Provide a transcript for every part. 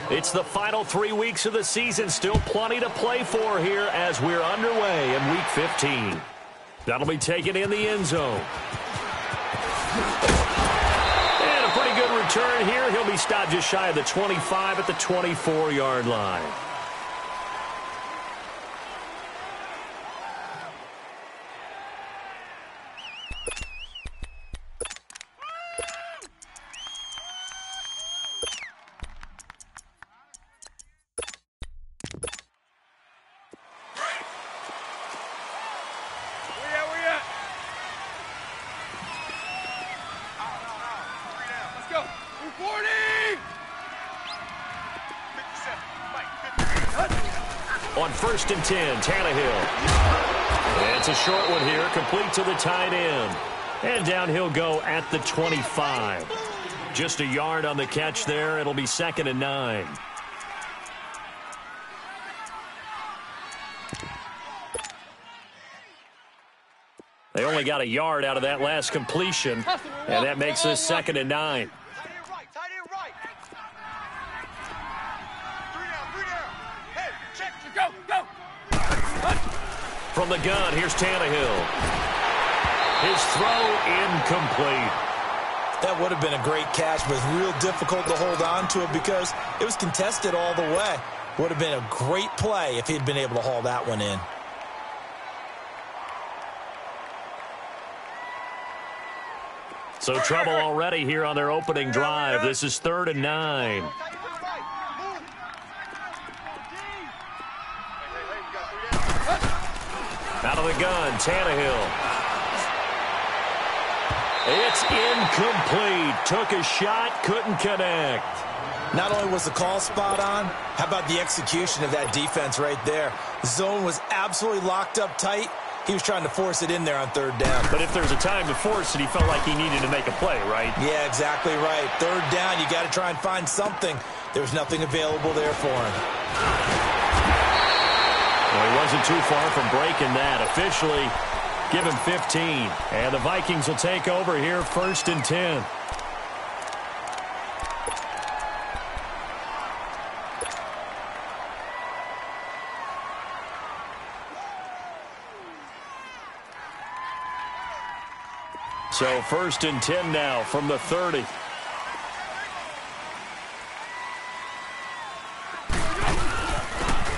It's the final 3 weeks of the season. Still plenty to play for here as we're underway in Week 15. That'll be taken in the end zone. And a pretty good return here. He'll be stopped just shy of the 25 at the 24-yard line. On 1st and 10, Tannehill. It's a short one here, complete to the tight end. And down he'll go at the 25. Just a yard on the catch there. It'll be 2nd and 9. They only got a yard out of that last completion, and that makes this 2nd and 9. From the gun, here's Tannehill. His throw incomplete. That would have been a great catch, but it's real difficult to hold on to it because it was contested all the way. Would have been a great play if he'd been able to haul that one in. So trouble already here on their opening drive. This is 3rd and 9. Out of the gun, Tannehill. It's incomplete. Took a shot, couldn't connect. Not only was the call spot on, how about the execution of that defense right there? The zone was absolutely locked up tight. He was trying to force it in there on 3rd down. But if there's a time to force it, he felt like he needed to make a play, right? Yeah, exactly right. 3rd down, you got to try and find something. There's nothing available there for him. Well, he wasn't too far from breaking that. Officially, give him 15. And the Vikings will take over here, 1st and 10. So 1st and 10 now from the 30.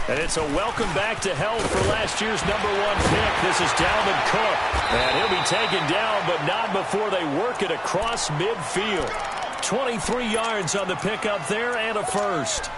And it's a welcome back to health for last year's #1 pick. This is Dalvin Cook. And he'll be taken down, but not before they work it across midfield. 23 yards on the pickup there and a first.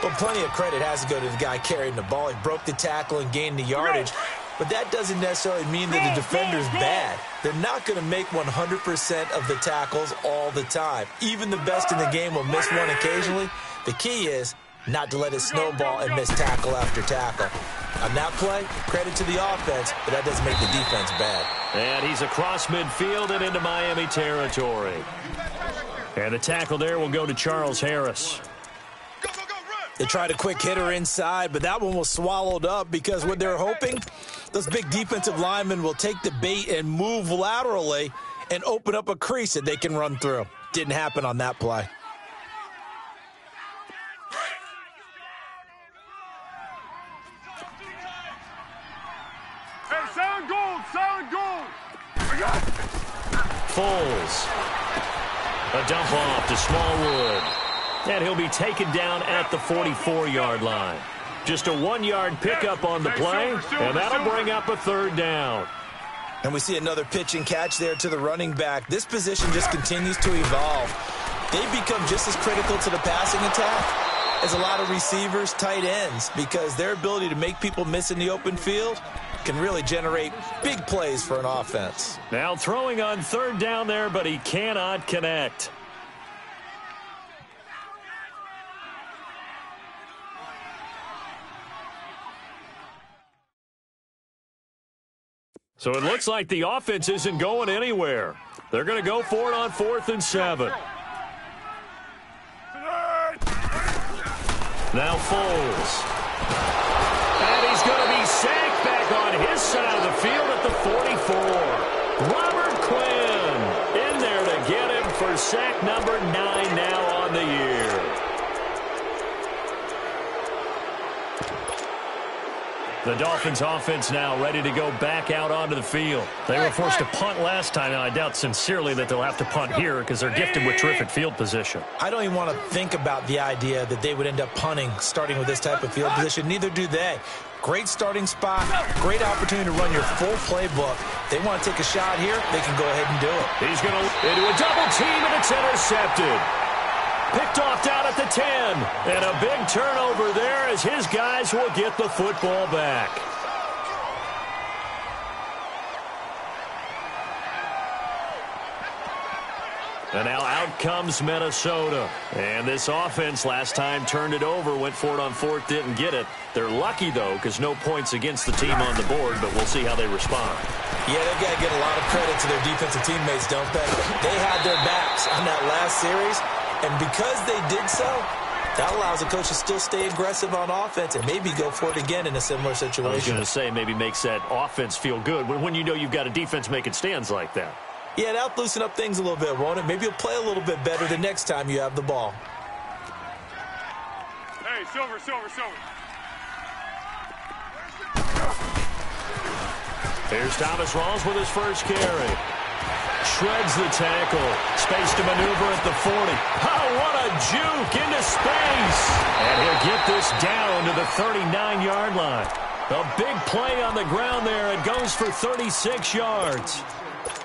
Well, plenty of credit has to go to the guy carrying the ball. He broke the tackle and gained the yardage. But that doesn't necessarily mean that the defender's bad. They're not going to make 100% of the tackles all the time. Even the best in the game will miss one occasionally. The key is not to let it snowball and miss tackle after tackle. On that play, credit to the offense, but that doesn't make the defense bad. And he's across midfield and into Miami territory. And the tackle there will go to Charles Harris. They tried a quick hitter inside, but that one was swallowed up because what they're hoping, those big defensive linemen will take the bait and move laterally and open up a crease that they can run through. Didn't happen on that play. Foles. A dump off to Smallwood. And he'll be taken down at the 44-yard line. Just a 1-yard pickup on the play, and that'll bring up a 3rd down. And we see another pitch and catch there to the running back. This position just continues to evolve. They become just as critical to the passing attack as a lot of receivers, tight ends, because their ability to make people miss in the open field can really generate big plays for an offense. Now throwing on 3rd down there, but he cannot connect. So it looks like the offense isn't going anywhere. They're going to go for it on 4th and 7. Now Foles. And he's going to be sacked back on his side of the field at the 44. Robert Quinn in there to get him for sack number 9 now on the year. The Dolphins offense now ready to go back out onto the field. They were forced to punt last time, and I doubt sincerely that they'll have to punt here because they're gifted with terrific field position. I don't even want to think about the idea that they would end up punting starting with this type of field position. Neither do they. Great starting spot, great opportunity to run your full playbook. They want to take a shot here, they can go ahead and do it. He's going to into a double team, and it's intercepted. Picked off down at the 10. And a big turnover there as his guys will get the football back. And now out comes Minnesota. And this offense last time turned it over, went for it on fourth, didn't get it. They're lucky, though, because no points against the team on the board, but we'll see how they respond. Yeah, they've got to get a lot of credit to their defensive teammates, don't they? They had their backs on that last series, and because they did so, that allows the coach to still stay aggressive on offense and maybe go for it again in a similar situation. I was going to say maybe makes that offense feel good when you know you've got a defense making stands like that. Yeah, that'll loosen up things a little bit, won't it? Maybe you'll play a little bit better the next time you have the ball. Hey, Silver. Here's Thomas Rawls with his first carry. Shreds the tackle. Space to maneuver at the 40. Oh, what a juke into space. And he'll get this down to the 39-yard line. A big play on the ground there. It goes for 36 yards.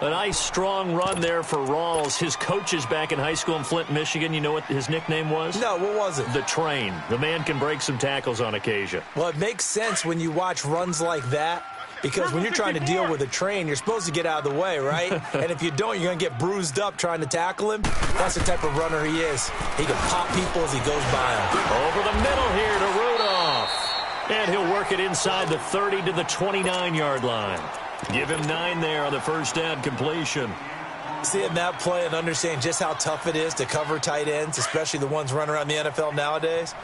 A nice, strong run there for Rawls. His coaches back in high school in Flint, Michigan, you know what his nickname was? No, what was it? The Train. The man can break some tackles on occasion. Well, it makes sense when you watch runs like that, because when you're trying to deal with a train, you're supposed to get out of the way, right? And if you don't, you're going to get bruised up trying to tackle him. That's the type of runner he is. He can pop people as he goes by them. Over the middle here to Rudolph. And he'll work it inside the 30 to the 29-yard line. Give him 9 there on the first down completion. Seeing that play and understanding just how tough it is to cover tight ends, especially the ones running around the NFL nowadays,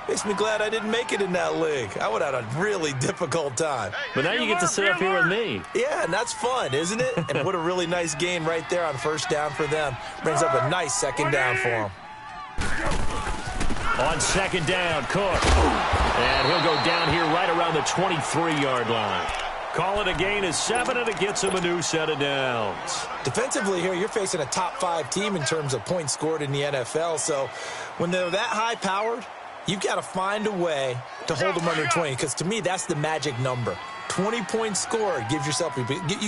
makes me glad I didn't make it in that league. I would have had a really difficult time. But now you get to sit up here with me. Yeah, and that's fun, isn't it? And what a really nice gain right there on first down for them. Brings up a nice second down for them. On second down, Cook. And he'll go down here right around the 23-yard line. Call it a gain of 7, and it gets him a new set of downs. Defensively here, you're facing a top-5 team in terms of points scored in the NFL. So when they're that high-powered, you've got to find a way to hold them under 20, because to me, that's the magic number. 20 points scored, you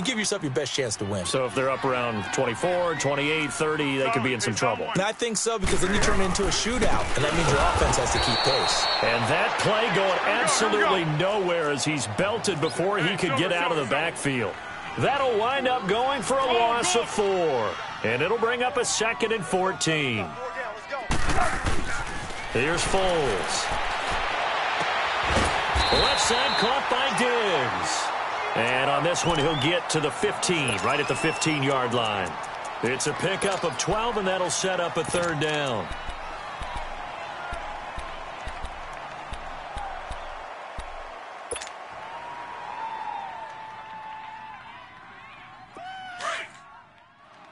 give yourself your best chance to win. So if they're up around 24, 28, 30, they could be in some trouble. And I think so, because then you turn it into a shootout, and that means your offense has to keep pace. And that play going absolutely nowhere as he's belted before he could get out of the backfield. That'll wind up going for a loss of 4. And it'll bring up a 2nd and 14. Here's Foles. Left side caught by Diggs. And on this one, he'll get to the 15, right at the 15-yard line. It's a pickup of 12, and that'll set up a 3rd down.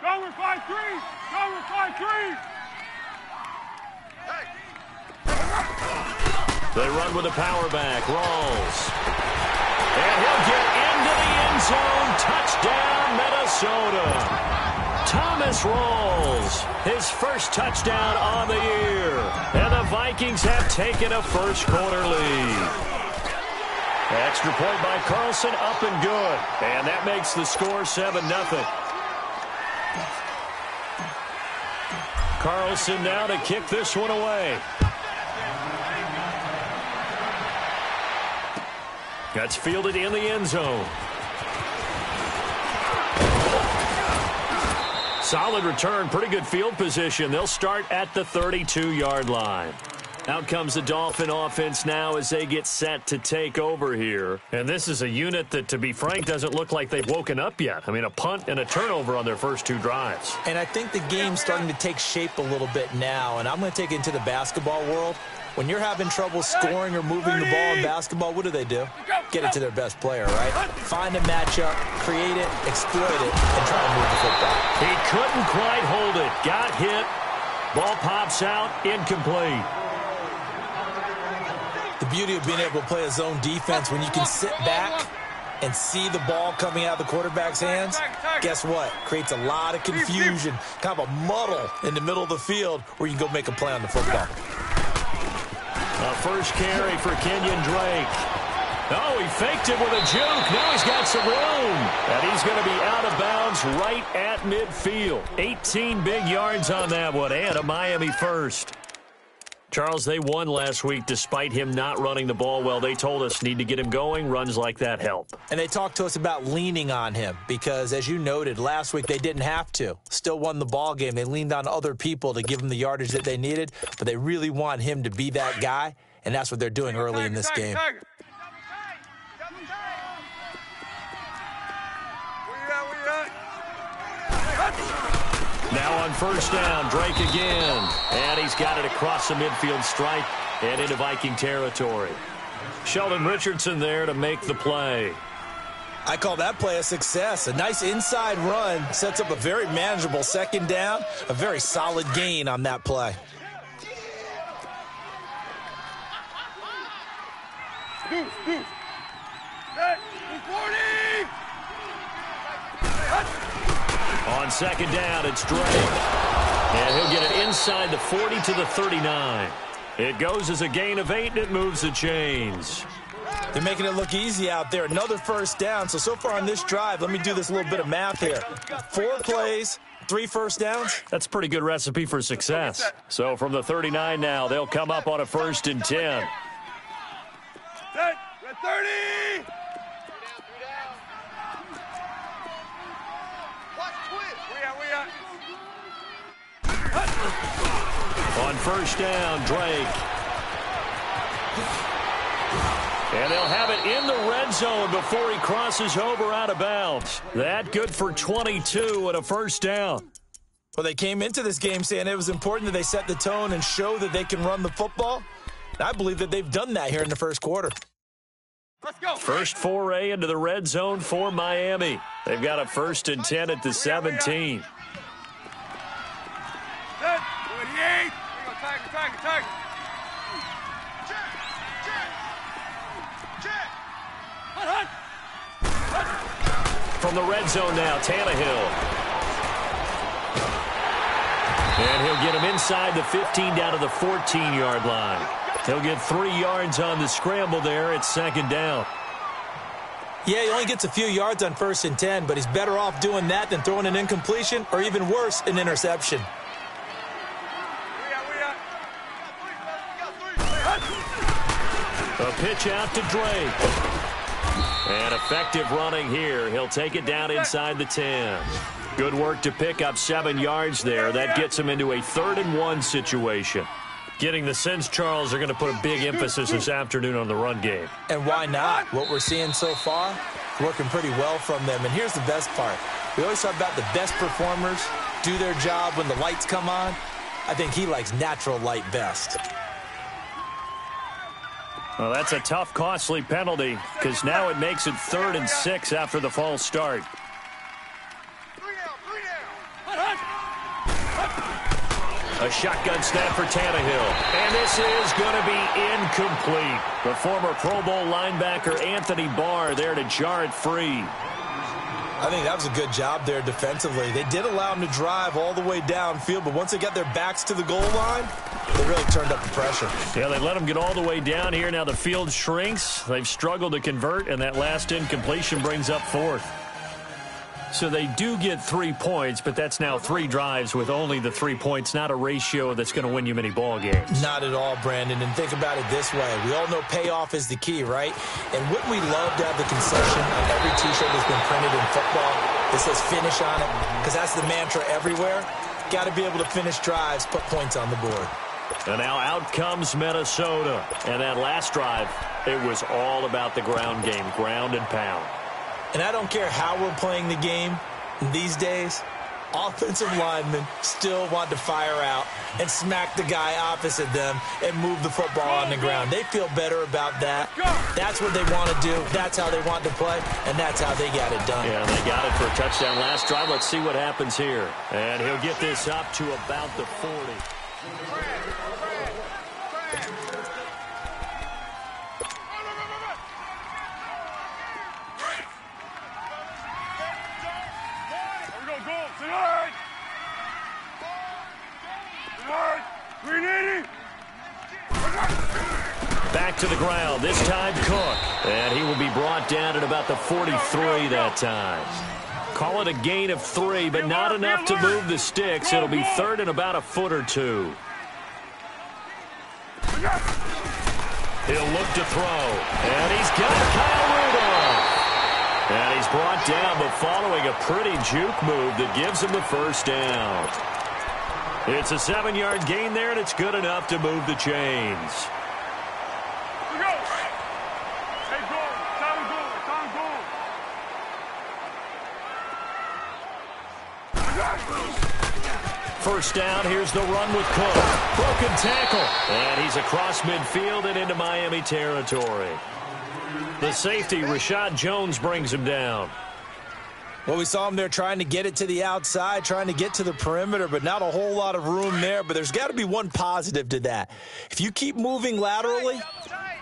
Go with 5-3. Go with 5-3. They run with a power back. Rawls. And he'll get into the end zone. Touchdown, Minnesota. Thomas Rawls, his first touchdown on the year. And the Vikings have taken a first-quarter lead. Extra point by Carlson, up and good. And that makes the score 7-0. Carlson now to kick this one away. That's fielded in the end zone. Solid return, pretty good field position. They'll start at the 32-yard line. Out comes the Dolphin offense now as they get set to take over here. And this is a unit that, to be frank, doesn't look like they've woken up yet. I mean, a punt and a turnover on their first 2 drives. And I think the game's starting to take shape a little bit now, and I'm going to take it into the basketball world. When you're having trouble scoring or moving the ball in basketball, what do? Get it to their best player, right? Find a matchup, create it, exploit it, and try to move the football. He couldn't quite hold it. Got hit. Ball pops out, incomplete. The beauty of being able to play a zone defense when you can sit back and see the ball coming out of the quarterback's hands, guess what? Creates a lot of confusion, kind of a muddle in the middle of the field where you can go make a play on the football. A first carry for Kenyon Drake. Oh, he faked it with a juke. Now he's got some room. And he's going to be out of bounds right at midfield. 18 big yards on that one, and a Miami first. Charles, they won last week despite him not running the ball well. They told us need to get him going. Runs like that help. And they talked to us about leaning on him because, as you noted, last week they didn't have to. Still won the ball game. They leaned on other people to give him the yardage that they needed, but they really want him to be that guy, and that's what they're doing early in this game. Now on first down, Drake again. And he's got it across the midfield stripe and into Viking territory. Sheldon Richardson there to make the play. I call that play a success. A nice inside run sets up a very manageable second down, a very solid gain on that play. On second down, it's Drake. And he'll get it inside the 40 to the 39. It goes as a gain of 8, and it moves the chains. They're making it look easy out there. Another first down. So far on this drive, let me do this little bit of math here. 4 plays, 3 first downs. That's a pretty good recipe for success. So from the 39 now, they'll come up on a 1st and 10. 30! On first down, Drake. And they'll have it in the red zone before he crosses over out of bounds. That good for 22 and a first down. Well, they came into this game saying it was important that they set the tone and show that they can run the football. And I believe that they've done that here in the first quarter. Let's go. First foray into the red zone for Miami. They've got a 1st and 10 at the 17. 28. Tiger. From the red zone now, Tannehill. And he'll get him inside the 15 down to the 14-yard line. He'll get 3 yards on the scramble there. It's second down. Yeah, he only gets a few yards on 1st and 10, but he's better off doing that than throwing an incompletion or even worse, an interception. A pitch out to Drake. And effective running here. He'll take it down inside the 10. Good work to pick up 7 yards there. That gets him into a 3rd and 1 situation. Getting the sense, Charles, are going to put a big emphasis this afternoon on the run game. And why not? What we're seeing so far, working pretty well from them. And here's the best part. We always talk about the best performers do their job when the lights come on. I think he likes natural light best. Well, that's a tough, costly penalty because now it makes it 3rd and 6 after the false start. A shotgun snap for Tannehill. And this is going to be incomplete. The former Pro Bowl linebacker Anthony Barr there to jar it free. I think that was a good job there defensively. They did allow him to drive all the way downfield, but once they got their backs to the goal line, they really turned up the pressure. Yeah, they let him get all the way down here. Now the field shrinks. They've struggled to convert, and that last incompletion brings up 4th. So they do get 3 points, but that's now 3 drives with only the 3 points, not a ratio that's going to win you many ball games. Not at all, Brandon. And think about it this way. We all know payoff is the key, right? And wouldn't we love to have the concession on every T-shirt that's been printed in football that says finish on it? Because that's the mantra everywhere. Got to be able to finish drives, put points on the board. And now out comes Minnesota. And that last drive, it was all about the ground game, ground and pound. And I don't care how we're playing the game these days, offensive linemen still want to fire out and smack the guy opposite them and move the football on the ground. They feel better about that. That's what they want to do. That's how they want to play, and that's how they got it done. Yeah, they got it for a touchdown last drive. Let's see what happens here. And he'll get this up to about the 40. 380. Back to the ground, this time Cook. And he will be brought down at about the 43 that time. Call it a gain of 3, but not enough to move the sticks. It'll be third and about a foot or two. He'll look to throw. And he's got Kyle Rudolph. And he's brought down, but following a pretty juke move that gives him the first down. It's a 7-yard gain there, and it's good enough to move the chains. First down, here's the run with Cook. Broken tackle. And he's across midfield and into Miami territory. The safety, Rashad Jones, brings him down. Well, we saw him there trying to get it to the outside, trying to get to the perimeter, but not a whole lot of room there. But there's got to be one positive to that. If you keep moving laterally,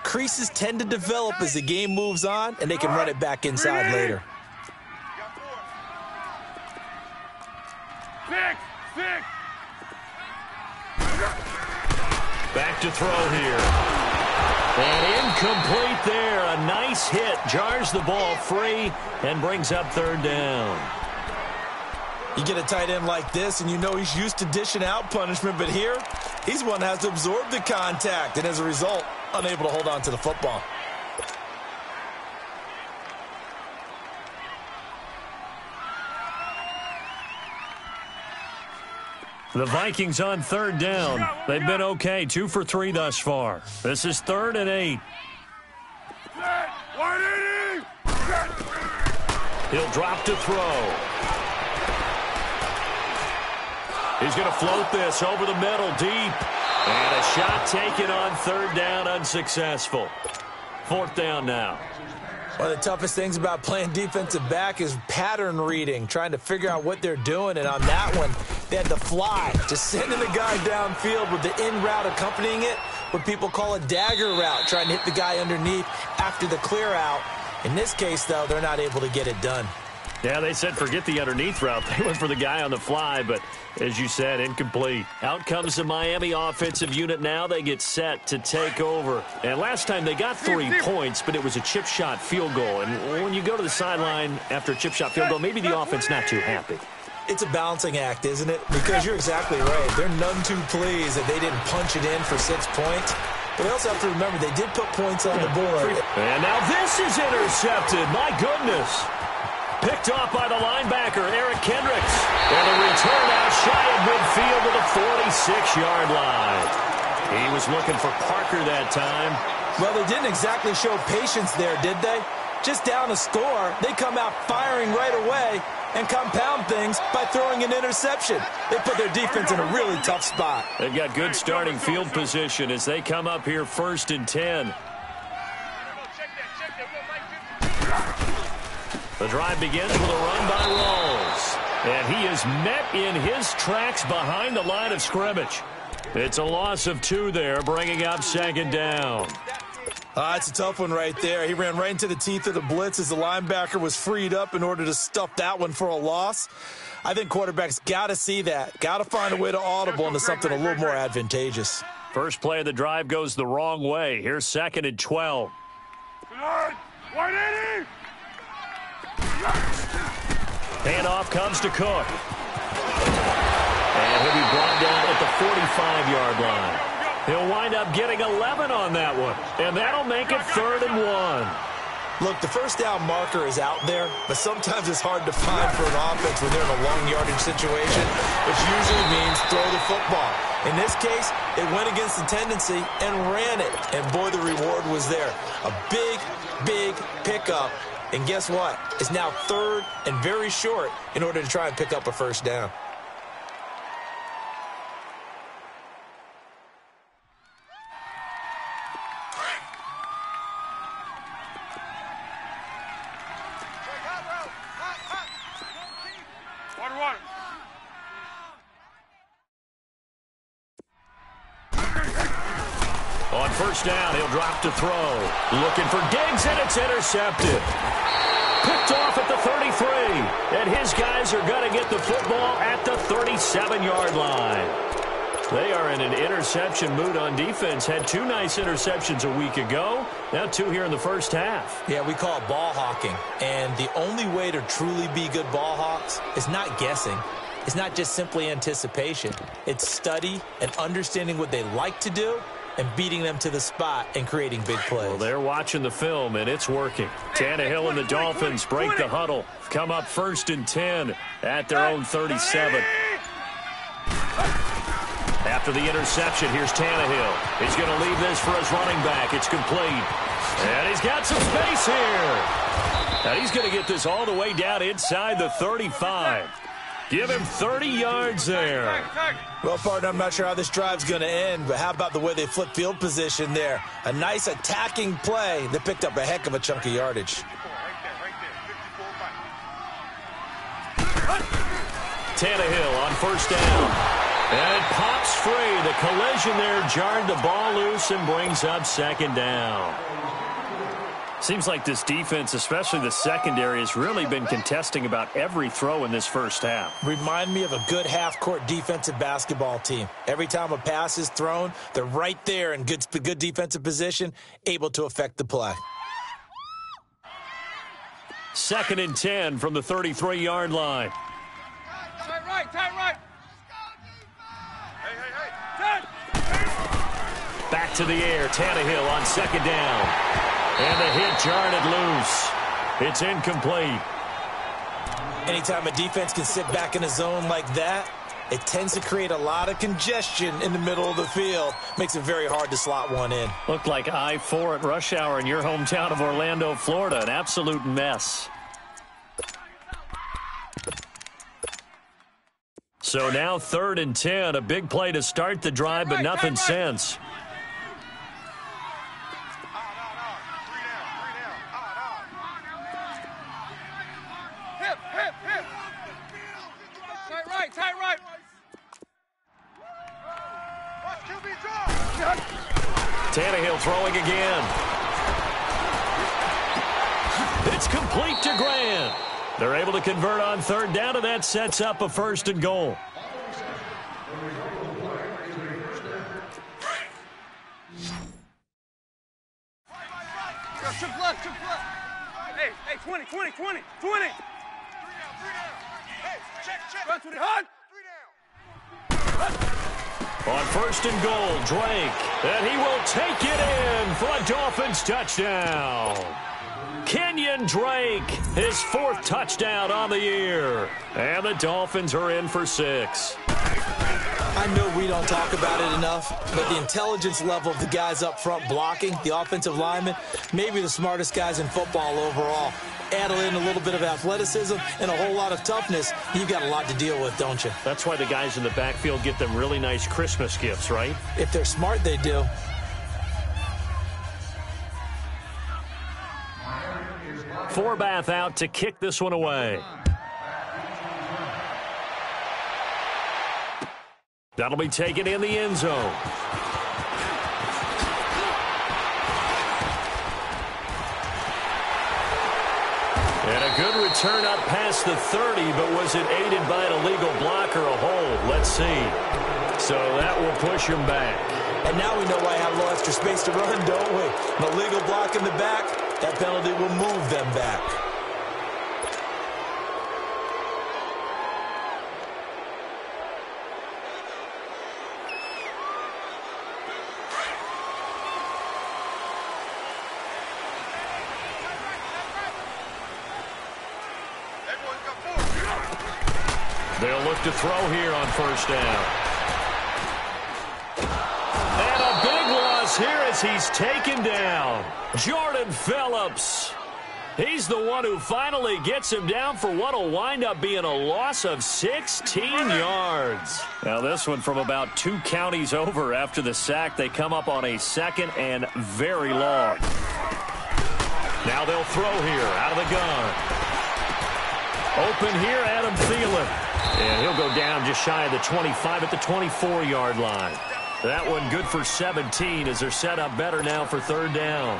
creases tend to develop as the game moves on, and they can run it back inside later. 6. Back to throw here. And incomplete there. A nice hit. Jars the ball free and brings up third down. You get a tight end like this, and you know he's used to dishing out punishment, but here, he's one that has to absorb the contact, and as a result, unable to hold on to the football. The Vikings on third down. They've been okay, 2 for 3 thus far. This is 3rd and 8. 180. He'll drop to throw. He's going to float this over the middle deep. And a shot taken on third down, unsuccessful. 4th down now. One of the toughest things about playing defensive back is pattern reading, trying to figure out what they're doing. And on that one, they had the fly, just sending the guy downfield with the in route accompanying it, what people call a dagger route, trying to hit the guy underneath after the clear out. In this case, though, they're not able to get it done. Yeah, they said forget the underneath route. They went for the guy on the fly, but as you said, incomplete. Out comes the Miami offensive unit now. They get set to take over. And last time they got 3 points, but it was a chip shot field goal. And when you go to the sideline after a chip shot field goal, maybe the offense not too happy. It's a balancing act, isn't it? Because you're exactly right. They're none too pleased that they didn't punch it in for 6 points. But they also have to remember they did put points on the board. And now this is intercepted. My goodness. Picked off by the linebacker, Eric Kendricks. And a return out shy of midfield to the 46-yard line. He was looking for Parker that time. Well, they didn't exactly show patience there, did they? Just down a score, they come out firing right away and compound things by throwing an interception. They put their defense in a really tough spot. They've got good starting field position as they come up here 1st and 10. The drive begins with a run by Rawls. And he is met in his tracks behind the line of scrimmage. It's a loss of 2 there, bringing up 2nd down. It's a tough one right there. He ran right into the teeth of the blitz as the linebacker was freed up in order to stuff that one for a loss. I think quarterbacks got to see that. Got to find a way to audible into something a little more advantageous. First play of the drive goes the wrong way. Here's 2nd and 12. 180. Handoff comes to Cook. And he'll be brought down at the 45-yard line. He'll wind up getting 11 on that one. And that'll make it 3rd and 1. Look, the first down marker is out there, but sometimes it's hard to find for an offense when they're in a long yardage situation, which usually means throw the football. In this case, they went against the tendency and ran it. And boy, the reward was there. A big, big pickup. And guess what? It's now 3rd and very short in order to try and pick up a first down. Water. On first down, he'll drop to throw. Looking for Diggs, and it's intercepted. Picked off at the 33. And his guys are going to get the football at the 37-yard line. They are in an interception mood on defense. Had 2 nice interceptions a week ago. Now 2 here in the first half. Yeah, we call it ball hawking. And the only way to truly be good ball hawks is not guessing. It's not just simply anticipation. It's study and understanding what they like to do and beating them to the spot and creating big plays. Well, they're watching the film, and it's working. Tannehill and the Dolphins break the huddle. Come up 1st and 10 at their own 37. After the interception, here's Tannehill. He's going to leave this for his running back. It's complete. And he's got some space here. And he's going to get this all the way down inside the 35. Give him 30 yards there. Well, partner, I'm not sure how this drive's going to end, but how about the way they flip field position there? A nice attacking play that picked up a heck of a chunk of yardage. Tannehill on 1st down. And it pops free. The collision there jarred the ball loose and brings up 2nd down. Seems like this defense, especially the secondary, has really been contesting about every throw in this first half. Remind me of a good half-court defensive basketball team. Every time a pass is thrown, they're right there in good defensive position, able to affect the play. 2nd and 10 from the 33-yard line. Tight right, tight right. Back to the air. Tannehill on 2nd down. And the hit jarred it loose. It's incomplete. Anytime a defense can sit back in a zone like that, it tends to create a lot of congestion in the middle of the field. Makes it very hard to slot one in. Looked like I-4 at rush hour in your hometown of Orlando, Florida. An absolute mess. So now 3rd and 10. A big play to start the drive, but nothing since. Tannehill throwing again. It's complete to Grant. They're able to convert on 3rd down, and that sets up a 1st and goal. Hey, 20. 20. Hey, check. Run to the hard. On 1st and goal, Drake, and he will take it in for a Dolphins touchdown. Kenyon Drake, his 4th touchdown on the year. And the Dolphins are in for 6. I know we don't talk about it enough, but the intelligence level of the guys up front blocking, the offensive linemen, maybe the smartest guys in football overall. Add in a little bit of athleticism and a whole lot of toughness, you've got a lot to deal with, don't you? That's why the guys in the backfield get them really nice Christmas gifts, right? If they're smart, they do. Forbath out to kick this one away. That'll be taken in the end zone. And a good return up past the 30, but was it aided by an illegal block or a hold? Let's see. So that will push him back. And now we know why I have a little extra space to run, don't we? An illegal block in the back, that penalty will move them back. They'll look to throw here on 1st down. And a big loss here as he's taken down. Jordan Phillips. He's the one who finally gets him down for what will wind up being a loss of 16 yards. Now this one from about 2 counties over after the sack. They come up on a 2nd and very long. Now they'll throw here out of the gun. Open here, Adam Thielen. And he'll go down just shy of the 25 at the 24-yard line. That one good for 17 as they're set up better now for 3rd down.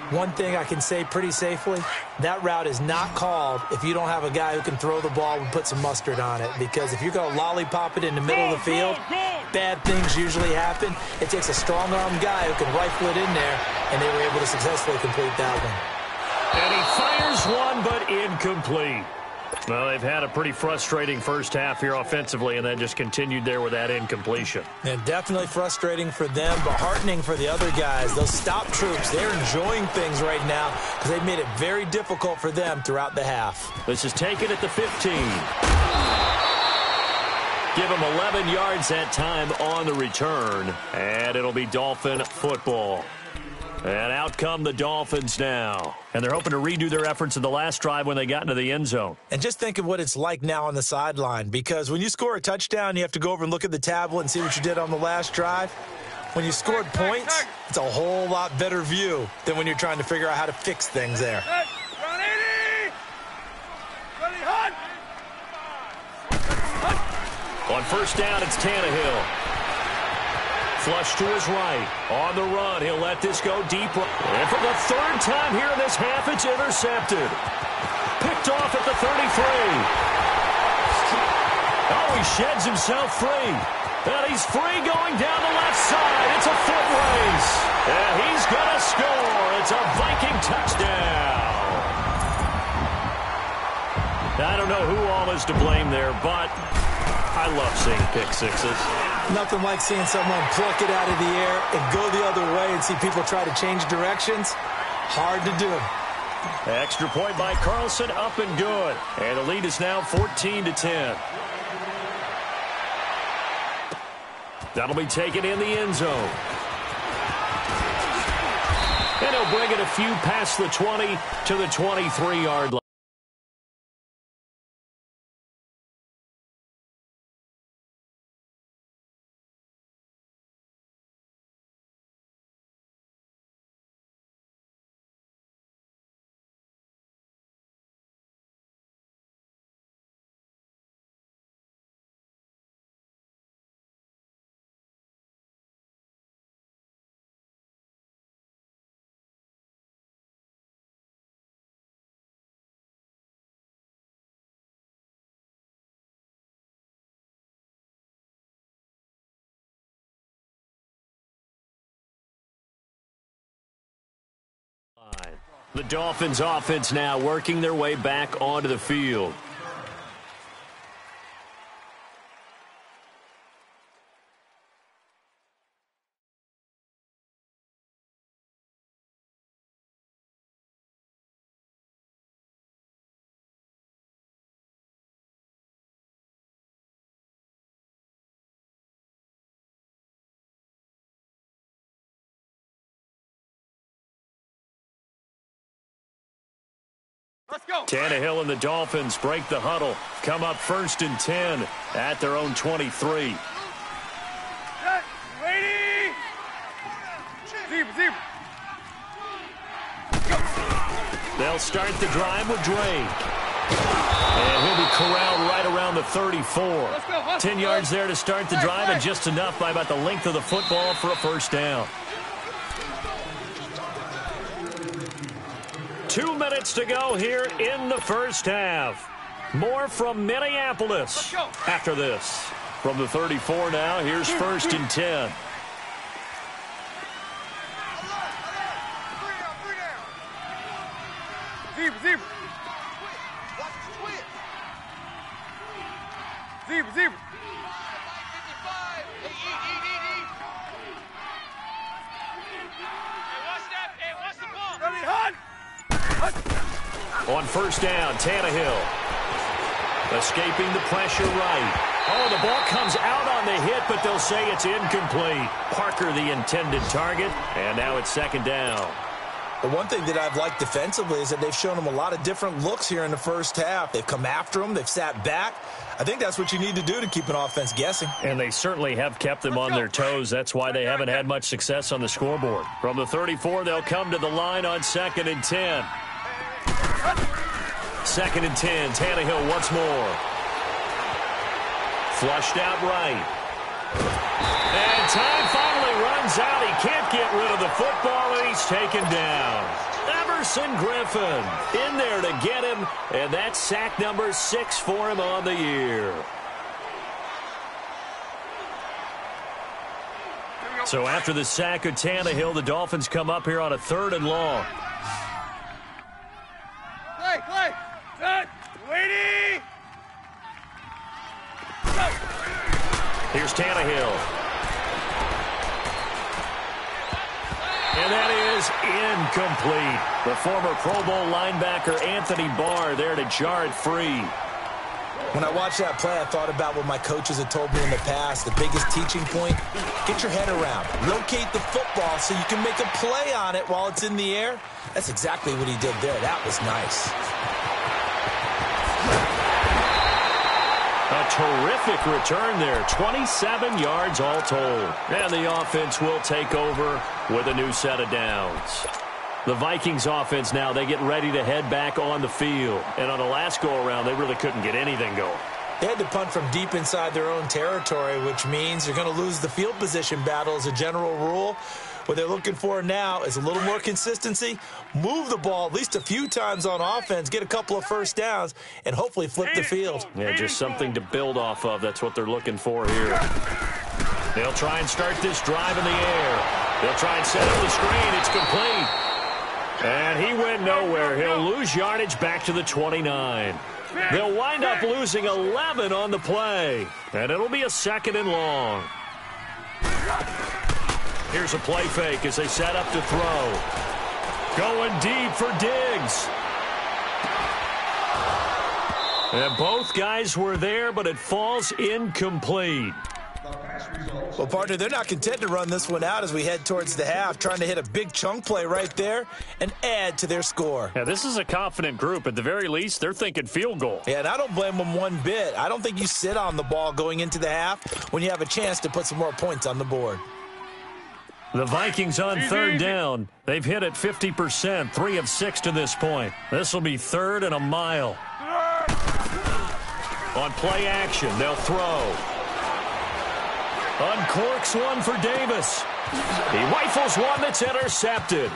One thing I can say pretty safely, that route is not called if you don't have a guy who can throw the ball and put some mustard on it. Because if you're going to lollipop it in the middle of the field, bad things usually happen. It takes a strong-arm guy who can rifle it in there, and they were able to successfully complete that one. And he fires one, but incomplete. Well, they've had a pretty frustrating first half here offensively, and then just continued there with that incompletion. And definitely frustrating for them, but heartening for the other guys. Those stop troops, they're enjoying things right now because they've made it very difficult for them throughout the half. This is taken at the 15. Give them 11 yards that time on the return, and it'll be Dolphin football. And out come the Dolphins now. And they're hoping to redo their efforts in the last drive when they got into the end zone. And just think of what it's like now on the sideline, because when you score a touchdown, you have to go over and look at the tablet and see what you did on the last drive. When you scored points, it's a whole lot better view than when you're trying to figure out how to fix things there. On first down, it's Tannehill. Flush to his right. On the run, he'll let this go deep. And for the third time here in this half, it's intercepted. Picked off at the 33. Oh, he sheds himself free. And he's free going down the left side. It's a foot race. And he's going to score. It's a Viking touchdown. I don't know who all is to blame there, but I love seeing pick sixes. Nothing like seeing someone pluck it out of the air and go the other way and see people try to change directions. Hard to do. Extra point by Carlson, up and good. And the lead is now 14-10. That'll be taken in the end zone. And he'll bring it a few past the 20 to the 23-yard line. The Dolphins offense now working their way back onto the field. Let's go. Tannehill and the Dolphins break the huddle. Come up 1st and 10 at their own 23. Set. Ready. Zebra. They'll start the drive with Drake. And he'll be corralled right around the 34. 10 yards there to start the drive, and just enough by about the length of the football for a first down. 2 minutes to go here in the first half. More from Minneapolis after this. From the 34 now, here's 1st and 10. Zebra. On first down, Tannehill. Escaping the pressure right. Oh, the ball comes out on the hit, but they'll say it's incomplete. Parker, the intended target, and now it's 2nd down. The one thing that I've liked defensively is that they've shown them a lot of different looks here in the first half. They've come after them. They've sat back. I think that's what you need to do to keep an offense guessing. And they certainly have kept them on their toes. That's why they haven't had much success on the scoreboard. From the 34, they'll come to the line on 2nd and 10. 2nd and 10. Tannehill once more. Flushed out right. And time finally runs out. He can't get rid of the football, and he's taken down. Everson Griffin in there to get him, and that's sack number 6 for him on the year. So after the sack of Tannehill, the Dolphins come up here on a 3rd and long. Play. Set. Ready. Go. Here's Tannehill. And that is incomplete. The former Pro Bowl linebacker Anthony Barr there to jar it free. When I watched that play, I thought about what my coaches had told me in the past. The biggest teaching point, get your head around. Locate the football so you can make a play on it while it's in the air. That's exactly what he did there. That was nice. A terrific return there. 27 yards all told. And the offense will take over with a new set of downs. The Vikings offense now, they get ready to head back on the field. And on the last go-around, they really couldn't get anything going. They had to punt from deep inside their own territory, which means you're going to lose the field position battle as a general rule. What they're looking for now is a little more consistency, move the ball at least a few times on offense, get a couple of first downs, and hopefully flip the field. Yeah, just something to build off of. That's what they're looking for here. They'll try and start this drive in the air. They'll try and set up the screen. It's complete. And he went nowhere. He'll lose yardage back to the 29. They'll wind up losing 11 on the play. And it'll be a 2nd and long. Here's a play fake as they set up to throw. Going deep for Diggs. And both guys were there, but it falls incomplete. Well, partner, they're not content to run this one out as we head towards the half, trying to hit a big chunk play right there and add to their score. Yeah, this is a confident group. At the very least, they're thinking field goal. Yeah, and I don't blame them one bit. I don't think you sit on the ball going into the half when you have a chance to put some more points on the board. The Vikings on 3rd down. They've hit it 50%, 3 of 6 to this point. This will be 3rd and a mile. On play action, they'll throw. Uncorks one for Davis. He rifles one that's intercepted.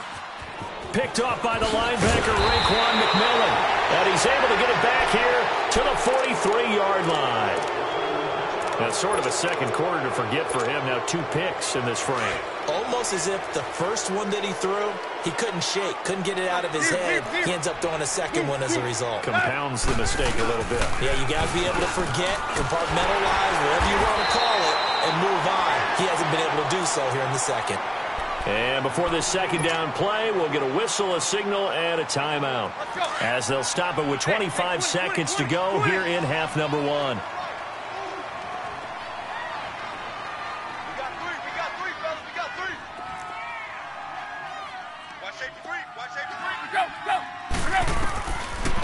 Picked off by the linebacker, Raekwon McMillan. And he's able to get it back here to the 43-yard line. That's sort of a second quarter to forget for him. Now 2 picks in this frame. Almost as if the first one that he threw, he couldn't shake, couldn't get it out of his head. He ends up throwing a second one as a result. Compounds the mistake a little bit. Yeah, you got to be able to forget, compartmentalize, whatever you want to call it, and move on. He hasn't been able to do so here in the second. And before this 2nd down play, we'll get a whistle, a signal, and a timeout. As they'll stop it with 25 seconds to go here in half number 1.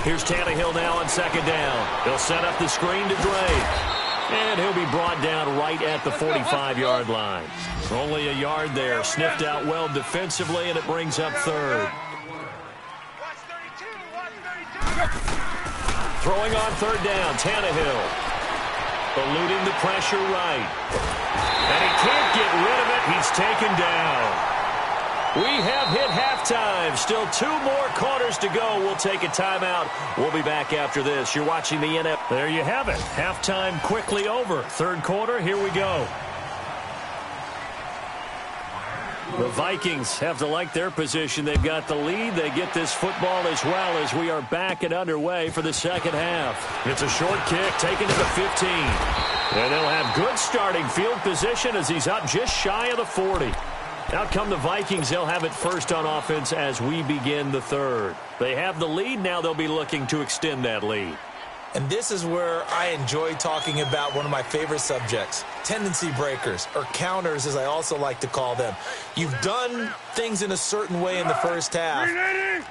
Here's Tannehill now on 2nd down. He'll set up the screen to Drake. And he'll be brought down right at the 45-yard line. Only a yard there. Sniffed out well defensively, and it brings up 3rd. Throwing on 3rd down, Tannehill. Eluding the pressure right. And he can't get rid of it. He's taken down. We have hit halftime. Still 2 more quarters to go. We'll take a timeout. We'll be back after this. You're watching the NFL. There you have it. Halftime quickly over. 3rd quarter, here we go. The Vikings have to like their position. They've got the lead. They get this football as well as we are back and underway for the 2nd half. It's a short kick taken to the 15. And they'll have good starting field position as he's up just shy of the 40. Out come the Vikings. They'll have it first on offense as we begin the 3rd. They have the lead. Now they'll be looking to extend that lead. And this is where I enjoy talking about one of my favorite subjects, tendency breakers, or counters as I also like to call them. You've done things in a certain way in the first half,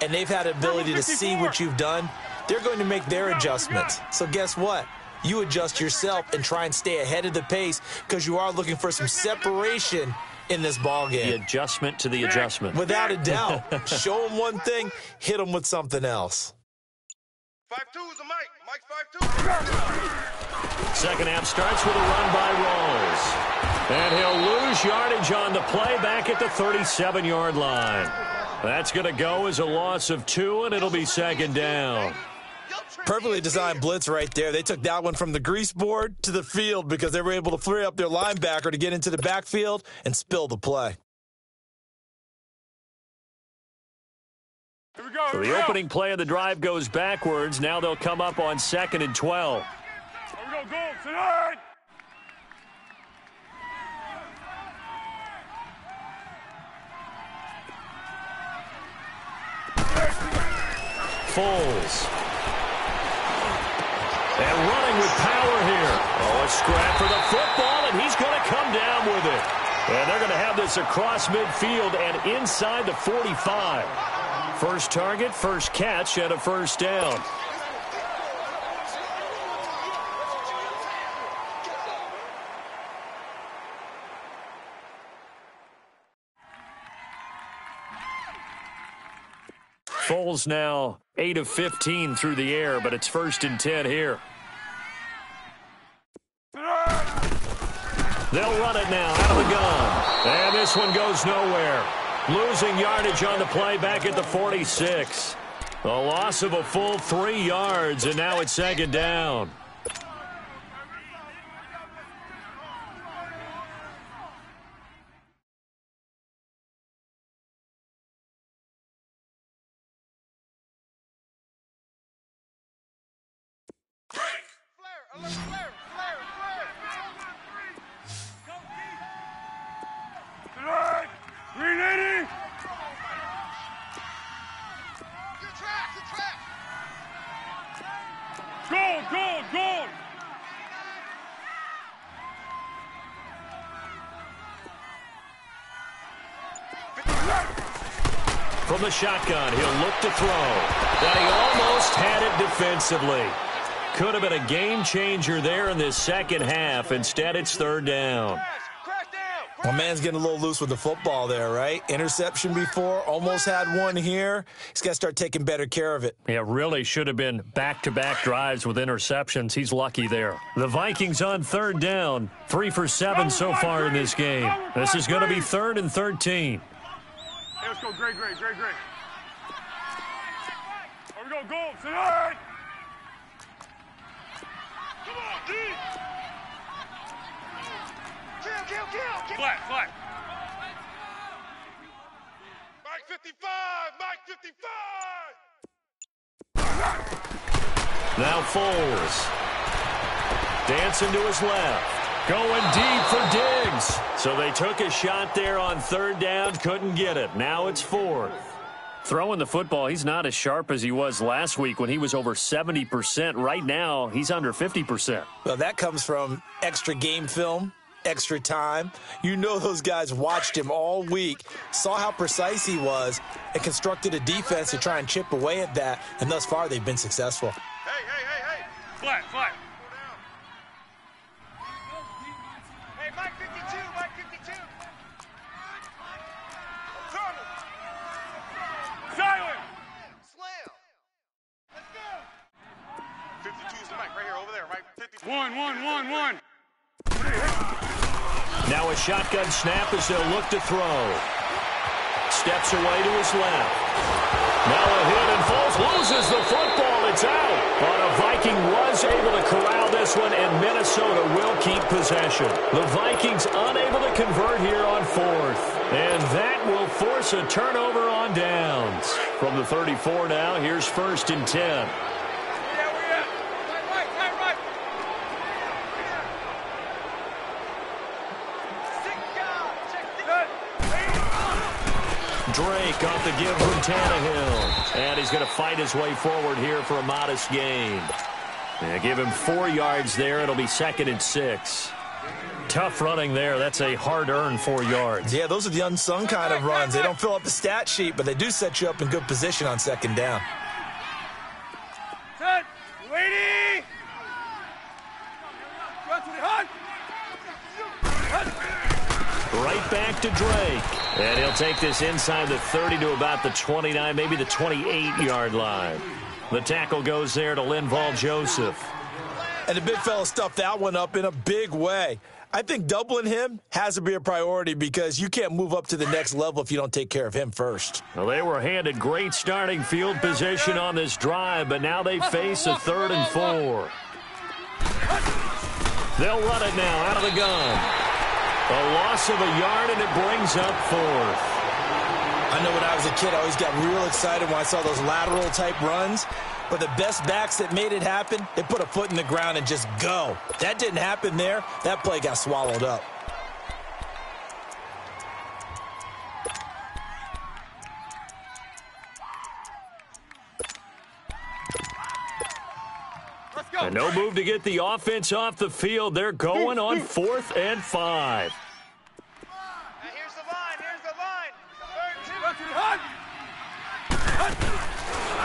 and they've had the ability to see what you've done. They're going to make their adjustments. So guess what? You adjust yourself and try and stay ahead of the pace because you are looking for some separation in this ball game. The adjustment to the adjustment. Without a doubt. Show them one thing, hit them with something else. 5-2 is the mic. Mike 5-2. Second half starts with a run by Rawls. And he'll lose yardage on the play back at the 37-yard line. That's going to go as a loss of 2, and it'll be 2nd down. Perfectly designed blitz right there. They took that one from the grease board to the field because they were able to free up their linebacker to get into the backfield and spill the play. Here we go. So the opening play of the drive goes backwards. Now they'll come up on 2nd and 12. Here we go. Go. Tonight. Foles. And running with power here. Oh, a scrap for the football, and he's going to come down with it. And they're going to have this across midfield and inside the 45. First target, first catch, and a first down. Foles now 8 of 15 through the air, but it's 1st and 10 here. They'll run it now out of the gun. And this one goes nowhere. Losing yardage on the play back at the 46. A loss of a full 3 yards, and now it's 2nd down. Tonight. 380. Go. From the shotgun, he'll look to throw. And he almost had it defensively. Could have been a game changer there in this second half. Instead, it's 3rd down. My man's getting a little loose with the football there, right? Interception before, almost had one here. He's got to start taking better care of it. Yeah, really should have been back-to-back drives with interceptions. He's lucky there. The Vikings on 3rd down. 3 for 7 so far in this game. This is going to be 3rd and 13. Hey, let's go. Great. Here we go. Tonight. Come on, D. Kill. Flat. Mike 55. Now Foles. Dancing to his left. Going deep for Diggs. So they took a shot there on 3rd down. Couldn't get it. Now it's 4th. Throwing the football, he's not as sharp as he was last week when he was over 70%. Right now, he's under 50%. Well, that comes from extra game film, extra time. You know those guys watched him all week, saw how precise he was, and constructed a defense to try and chip away at that, and thus far they've been successful. Hey. Flat. Hey, Mike 52. Silent. Slam. Let's go. 52 is the mic right here, over there, right? 52. One. Now a shotgun snap as they'll look to throw. Steps away to his left. Now a hit and Foles loses the football. It's out. But a Viking was able to corral this one, and Minnesota will keep possession. The Vikings unable to convert here on 4th. And that will force a turnover on downs. From the 34 now, here's 1st and 10. Drake off the give from Tannehill. And he's going to fight his way forward here for a modest gain. Give him 4 yards there. It'll be 2nd and 6. Tough running there. That's a hard-earned 4 yards. Yeah, those are the unsung kind of runs. They don't fill up the stat sheet, but they do set you up in good position on 2nd down. Set. Lady. Right back to Drake. And he'll take this inside the 30 to about the 29, maybe the 28-yard line. The tackle goes there to Linval Joseph. And the big fella stuffed that one up in a big way. I think doubling him has to be a priority because you can't move up to the next level if you don't take care of him first. Well, they were handed great starting field position on this drive, but now they face a 3rd and 4. They'll run it now out of the gun. A loss of a yard, and it brings up 4th. I know when I was a kid, I always got real excited when I saw those lateral-type runs. But the best backs that made it happen, they put a foot in the ground and just go. That didn't happen there. That play got swallowed up. And no move to get the offense off the field. They're going on 4th and 5. Here's the line. Here's the line. 3rd and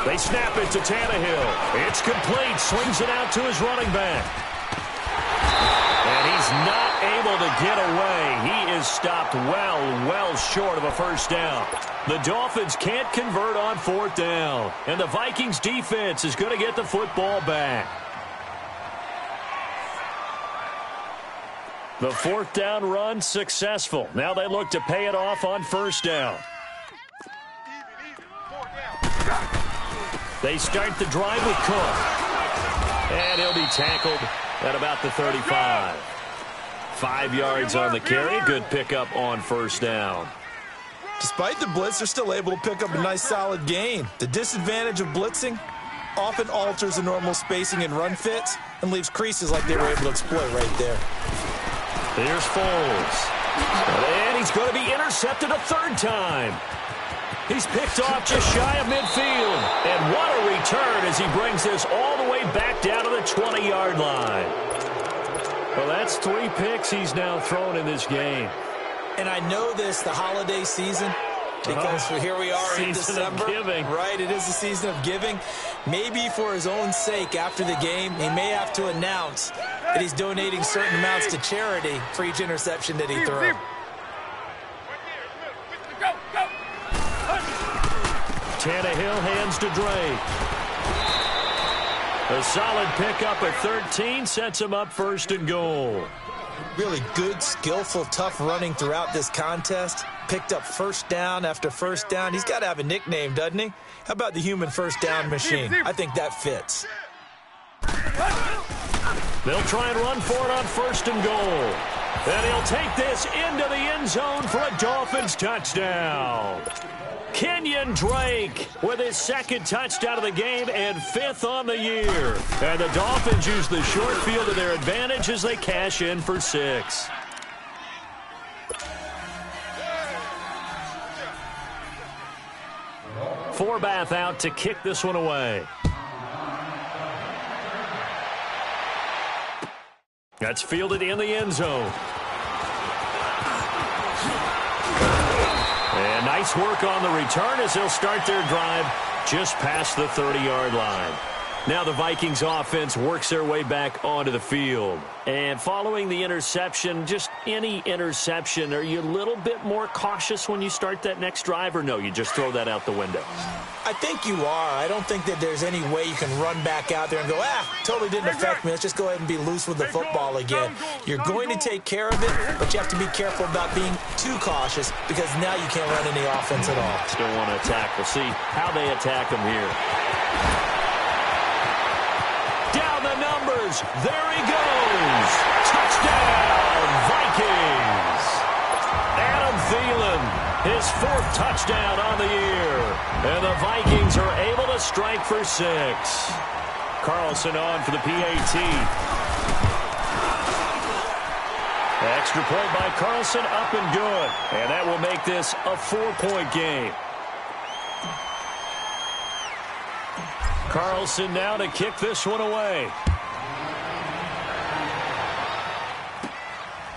2. They snap it to Tannehill. It's complete. Swings it out to his running back. And he's not able to get away. He is stopped well short of a first down. The Dolphins can't convert on 4th down. And the Vikings defense is going to get the football back. The 4th down run successful. Now they look to pay it off on 1st down. They start the drive with Cook. And he'll be tackled at about the 35. 5 yards on the carry. Good pickup on 1st down. Despite the blitz, they're still able to pick up a nice solid gain. The disadvantage of blitzing often alters the normal spacing and run fits and leaves creases like they were able to exploit right there. Here's Foles. And he's going to be intercepted a 3rd time. He's picked off just shy of midfield. And what a return as he brings this all the way back down to the 20-yard line. Well, that's 3 picks he's now thrown in this game. And I know this, the holiday season, because here we are in December. Season of giving. Right, it is the season of giving. Maybe for his own sake after the game, he may have to announce that he's donating certain amounts to charity for each interception that he throws. Tannehill hands to Drake. A solid pickup at 13 sets him up 1st and goal. Really good, skillful, tough running throughout this contest. Picked up 1st down after 1st down. He's got to have a nickname, doesn't he? How about the human 1st down machine? I think that fits. They'll try and run for it on 1st and goal. And he'll take this into the end zone for a Dolphins touchdown. Kenyon Drake with his 2nd touchdown of the game and 5th on the year. And the Dolphins use the short field to their advantage as they cash in for 6. Forbath out to kick this one away. That's fielded in the end zone. And nice work on the return as they'll start their drive just past the 30-yard line. Now the Vikings offense works their way back onto the field. And following the interception, just any interception, are you a little bit more cautious when you start that next drive, or no, you just throw that out the window? I think you are. I don't think that there's any way you can run back out there and go, totally didn't affect me. Let's just go ahead and be loose with the football again. You're going to take care of it, but you have to be careful about being too cautious because now you can't run any offense at all. Still want to attack. We'll see how they attack them here. Down the numbers. There he goes. Touchdown, Vikings. Adam Thielen, his 4th touchdown on the year. And the Vikings are able to strike for 6. Carlson on for the PAT. Extra point by Carlson, up and good. And that will make this a 4-point game. Carlson now to kick this one away.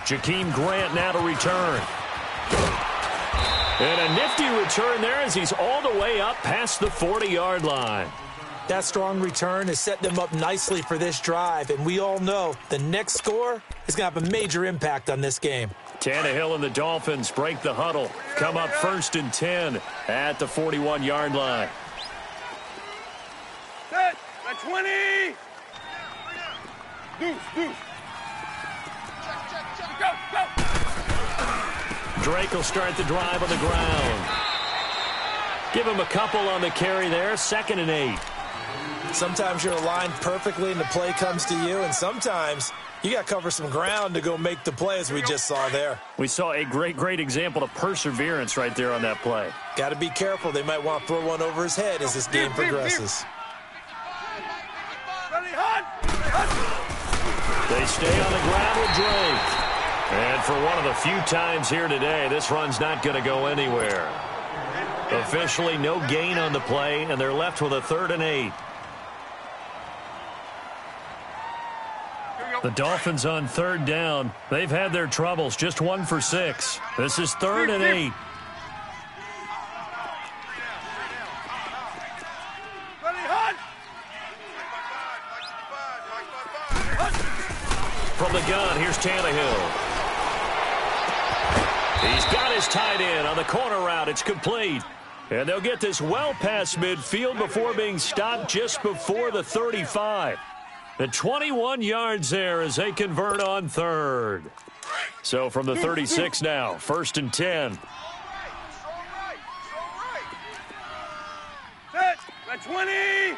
Jakeem Grant now to return. And a nifty return there as he's all the way up past the 40-yard line. That strong return has set them up nicely for this drive, and we all know the next score is going to have a major impact on this game. Tannehill and the Dolphins break the huddle. Come up 1st and 10 at the 41-yard line. Set at 20. Deuce. Check. Drake will start the drive on the ground. Give him a couple on the carry there. 2nd and 8. Sometimes you're aligned perfectly and the play comes to you, and sometimes you got to cover some ground to go make the play, as we just saw there. We saw a great example of perseverance right there on that play. Got to be careful. They might want to throw one over his head as this game progresses. They stay on the ground with Drake. And for one of the few times here today, this run's not going to go anywhere. Officially no gain on the play, and they're left with a 3rd and 8. The Dolphins on 3rd down. They've had their troubles, just 1 for 6. This is 3rd and 8. From the gun, here's Tannehill. He's got his tight end on the corner route. It's complete. And they'll get this well past midfield before being stopped just before the 35. The 21 yards there as they convert on 3rd. So from the 36 now, 1st and 10. Set. At 20.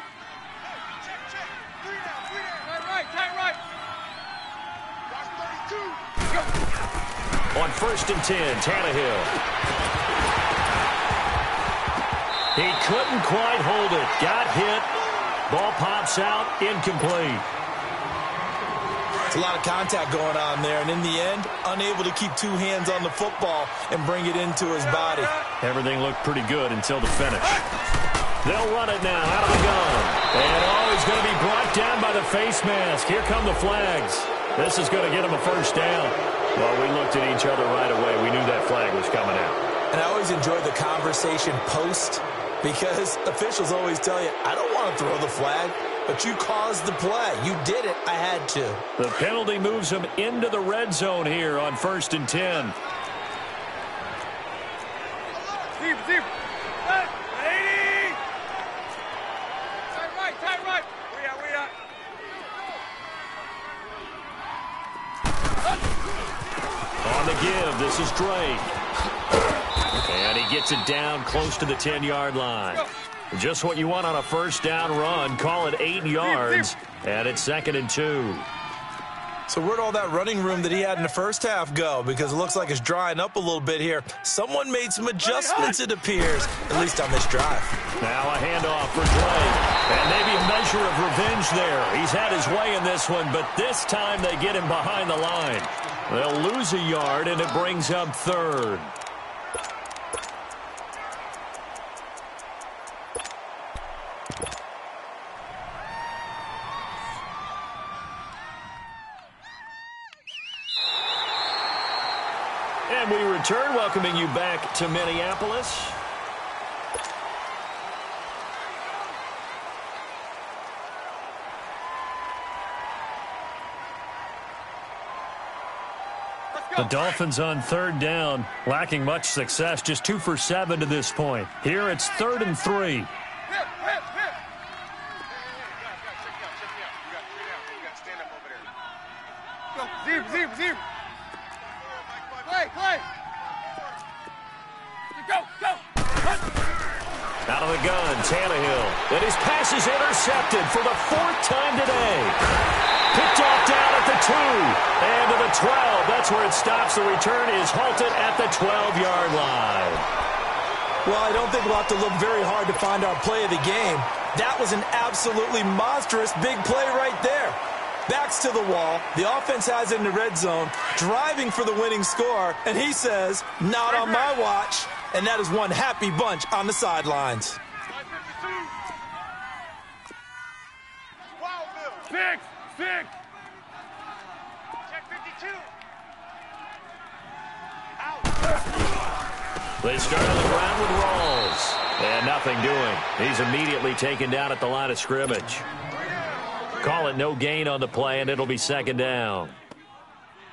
Tight right. On 1st and 10, Tannehill. He couldn't quite hold it. Got hit. Ball pops out. Incomplete. It's a lot of contact going on there, and in the end, unable to keep 2 hands on the football and bring it into his body. Everything looked pretty good until the finish. They'll run it now out of the gun. And he's going to be brought down by the face mask. Here come the flags. This is going to get him a 1st down. Well, we looked at each other right away. We knew that flag was coming out. And I always enjoy the conversation post, because officials always tell you, I don't want to throw the flag, but you caused the play. You did it. I had to. The penalty moves him into the red zone here on 1st and 10. Deep. 80. Tight right. We out. On the give, this is Drake. And he gets it down close to the 10-yard line. Just what you want on a 1st down run. Call it 8 yards, and it's 2nd and 2. So where'd all that running room that he had in the first half go? Because it looks like it's drying up a little bit here. Someone made some adjustments, it appears, at least on this drive. Now a handoff for Drake. And maybe a measure of revenge there. He's had his way in this one, but this time they get him behind the line. They'll lose a yard, and it brings up 3rd. And we return, welcoming you back to Minneapolis. The Dolphins on 3rd down, lacking much success, just 2 for 7 to this point. Here it's 3rd and 3. Hip. Go, zip. Play. Go. Out of the gun, Tannehill. And his pass is intercepted for the 4th time today. Picked off down at the 2 and to the 12. That's where it stops. The return is halted at the 12-yard line. Well, I don't think we'll have to look very hard to find our play of the game. That was an absolutely monstrous big play right there. Backs to the wall. The offense has it in the red zone, driving for the winning score, and he says, not on my watch. And that is one happy bunch on the sidelines. Six. Check 52. They start on the ground with Rawls. And nothing doing. He's immediately taken down at the line of scrimmage. Call it no gain on the play, and it'll be 2nd down.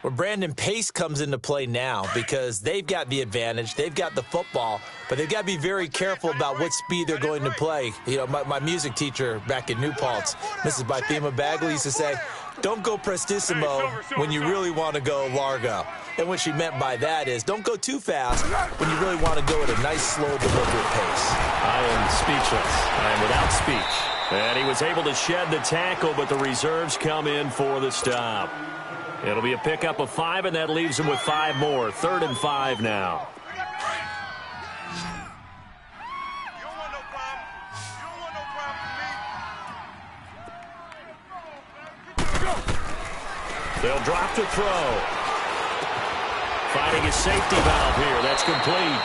Well, Brandon, pace comes into play now because they've got the advantage. They've got the football, but they've got to be very careful about what speed they're going to play. You know, my music teacher back in New Paltz, Mrs. Bythema Bagley, used to say, don't go prestissimo when you really want to go largo. And what she meant by that is don't go too fast when you really want to go at a nice, slow, deliberate pace. I am speechless. I am without speech. And he was able to shed the tackle, but the reserves come in for the stop. It'll be a pickup of 5, and that leaves him with 5 more. 3rd and 5 now. You don't want no problem. You don't want no problem with me. They'll drop to throw. Finding his safety valve here. That's complete.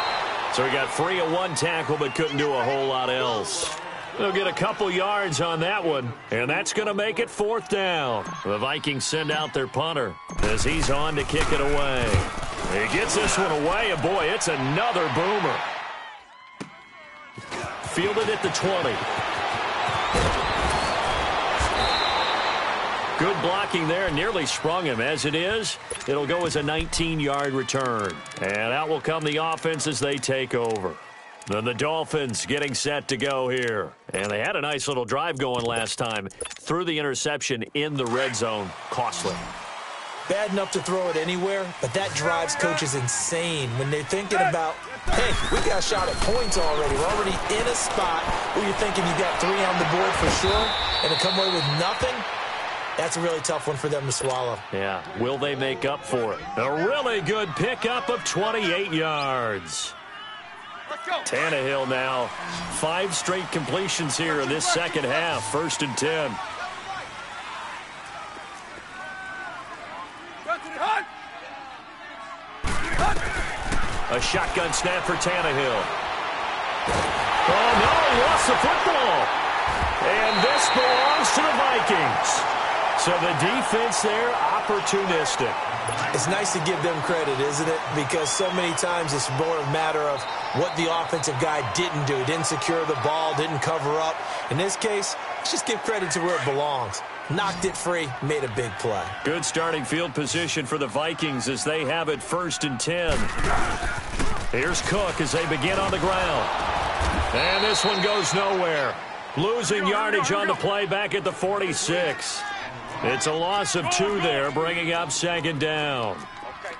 So he got free of 1 tackle, but couldn't do a whole lot else. They'll get a couple yards on that one, and that's going to make it 4th down. The Vikings send out their punter as he's on to kick it away. He gets this one away, and boy, it's another boomer. Fielded at the 20. Good blocking there, nearly sprung him. As it is, it'll go as a 19-yard return. And out will come the offense as they take over. Then the Dolphins getting set to go here. And they had a nice little drive going last time. Threw the interception in the red zone. Costly. Bad enough to throw it anywhere, but that drives coaches insane when they're thinking about, hey, we got a shot at points already. We're already in a spot where you're thinking you got 3 on the board for sure, and to come away with nothing, that's a really tough one for them to swallow. Yeah, will they make up for it? A really good pickup of 28 yards. Tannehill now, 5 straight completions here in this second half. 1st and 10. A shotgun snap for Tannehill. Oh, no, he lost the football. And this belongs to the Vikings. So the defense there, opportunistic. It's nice to give them credit, isn't it? Because so many times it's more a matter of what the offensive guy didn't do. Didn't secure the ball, didn't cover up. In this case, let's just give credit to where it belongs. Knocked it free, made a big play. Good starting field position for the Vikings as they have it 1st and 10. Here's Cook as they begin on the ground. And this one goes nowhere. Losing yardage on the play back at the 46. It's a loss of 2 there, bringing up 2nd down.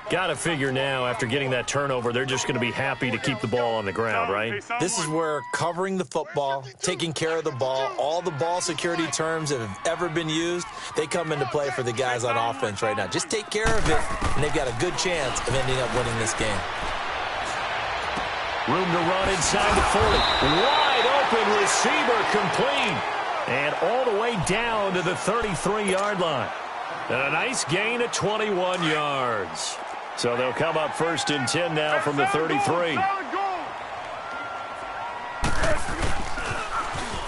Got to figure now, after getting that turnover, they're just going to be happy to keep the ball on the ground, right? This is where covering the football, taking care of the ball, all the ball security terms that have ever been used, they come into play for the guys on offense right now. Just take care of it, and they've got a good chance of ending up winning this game. Room to run inside the 40. Wide open receiver complete. And all the way down to the 33-yard line. And a nice gain of 21 yards. So they'll come up 1st and 10 now from the 33.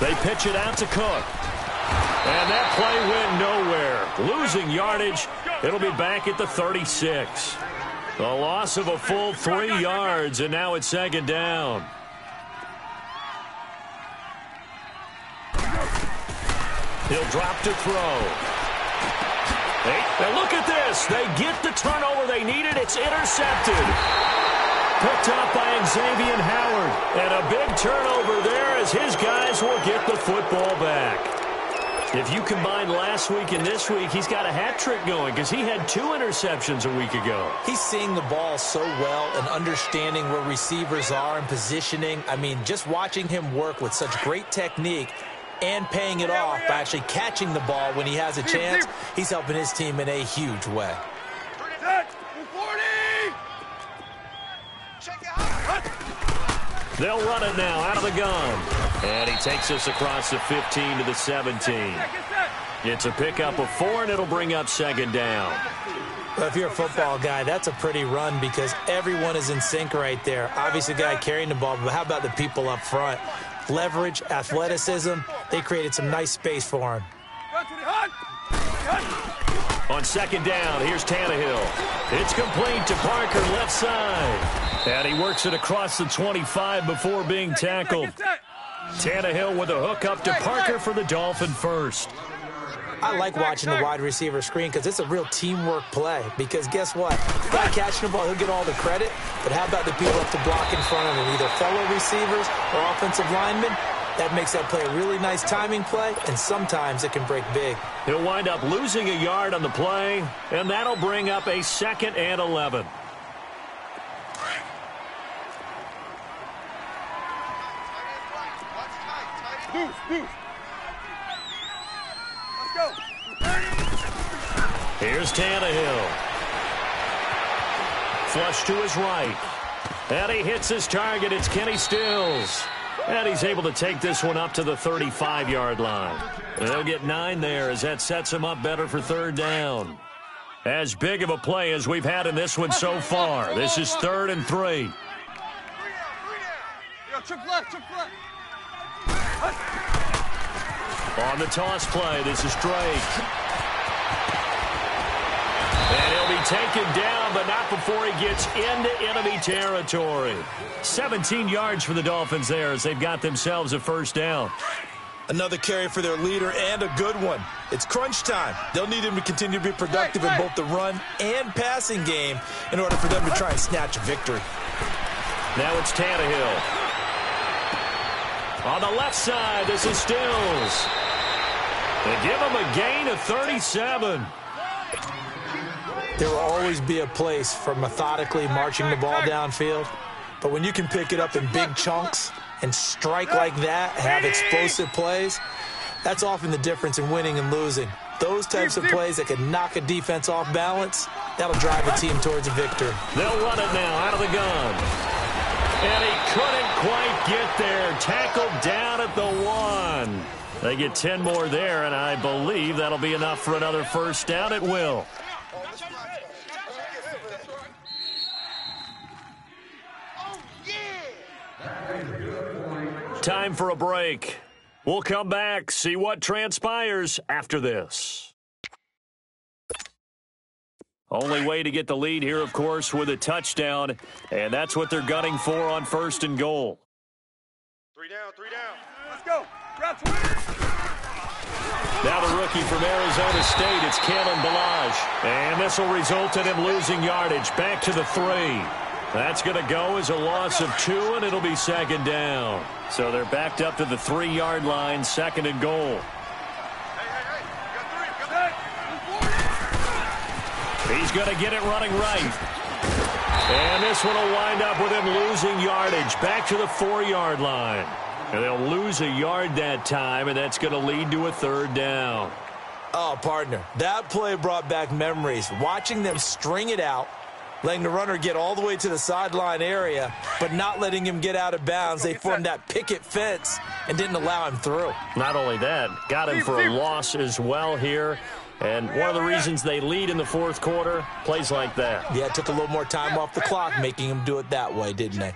They pitch it out to Cook. And that play went nowhere. Losing yardage. It'll be back at the 36. A loss of a full 3 yards, and now it's 2nd down. He'll drop to throw. Now look at this. They get the turnover they needed. It's intercepted. Picked up by Xavier Howard. And a big turnover there as his guys will get the football back. If you combine last week and this week, he's got a hat trick going because he had 2 interceptions a week ago. He's seeing the ball so well and understanding where receivers are and positioning. I mean, just watching him work with such great technique and paying it off by actually catching the ball when he has a chance, he's helping his team in a huge way. They'll run it now out of the gun. And he takes us across the 15 to the 17. It's a pickup of 4, and it'll bring up 2nd down. Well, if you're a football guy, that's a pretty run because everyone is in sync right there. Obviously, the guy carrying the ball, but how about the people up front? Leverage, athleticism, they created some nice space for him. On 2nd down, here's Tannehill. It's complete to Parker left side. And he works it across the 25 before being tackled. Tannehill with a hook up to Parker for the Dolphin first. I like watching the wide receiver screen because it's a real teamwork play. Because guess what? The guy catching the ball, he'll get all the credit. But how about the people up to block in front of him, either fellow receivers or offensive linemen? That makes that play a really nice timing play, and sometimes it can break big. He'll wind up losing a yard on the play, and that'll bring up a 2nd and 11. Deuce. Let's go. Here's Tannehill. Flush to his right. And he hits his target. It's Kenny Stills. And he's able to take this one up to the 35-yard line. They'll get 9 there as that sets him up better for 3rd down. As big of a play as we've had in this one so far. This is 3rd and 3. Yo, trick left. On the toss play, this is Drake. And he'll be taken down, but not before he gets into enemy territory. 17 yards for the Dolphins there as they've got themselves a 1st down. Another carry for their leader and a good one. It's crunch time. They'll need him to continue to be productive in both the run and passing game in order for them to try and snatch a victory. Now it's Tannehill. On the left side, this is Stills. They give him a gain of 37. There will always be a place for methodically marching the ball downfield. But when you can pick it up in big chunks and strike like that, have explosive plays, that's often the difference in winning and losing. Those types of plays that can knock a defense off balance, that'll drive a team towards a victory. They'll run it now out of the gun. And he couldn't quite get there. Tackled down at the 1. They get 10 more there, and I believe that'll be enough for another 1st down. It will. Time for a break. We'll come back, see what transpires after this. Only way to get the lead here, of course, with a touchdown, and that's what they're gunning for on 1st and goal. 3 down. Let's go. Now the rookie from Arizona State, it's Kalen Ballage. And this will result in him losing yardage back to the 3. That's going to go as a loss of 2, and it'll be 2nd down. So they're backed up to the 3-yard line, 2nd and goal. He's going to get it running right. And this one will wind up with him losing yardage back to the 4-yard line. And they'll lose a yard that time, and that's going to lead to a 3rd down. Oh, partner, that play brought back memories. Watching them string it out, letting the runner get all the way to the sideline area, but not letting him get out of bounds. They formed that picket fence and didn't allow him through. Not only that, got him for a loss as well here. And one of the reasons they lead in the 4th quarter, plays like that. Yeah, it took a little more time off the clock, making him do it that way, didn't they?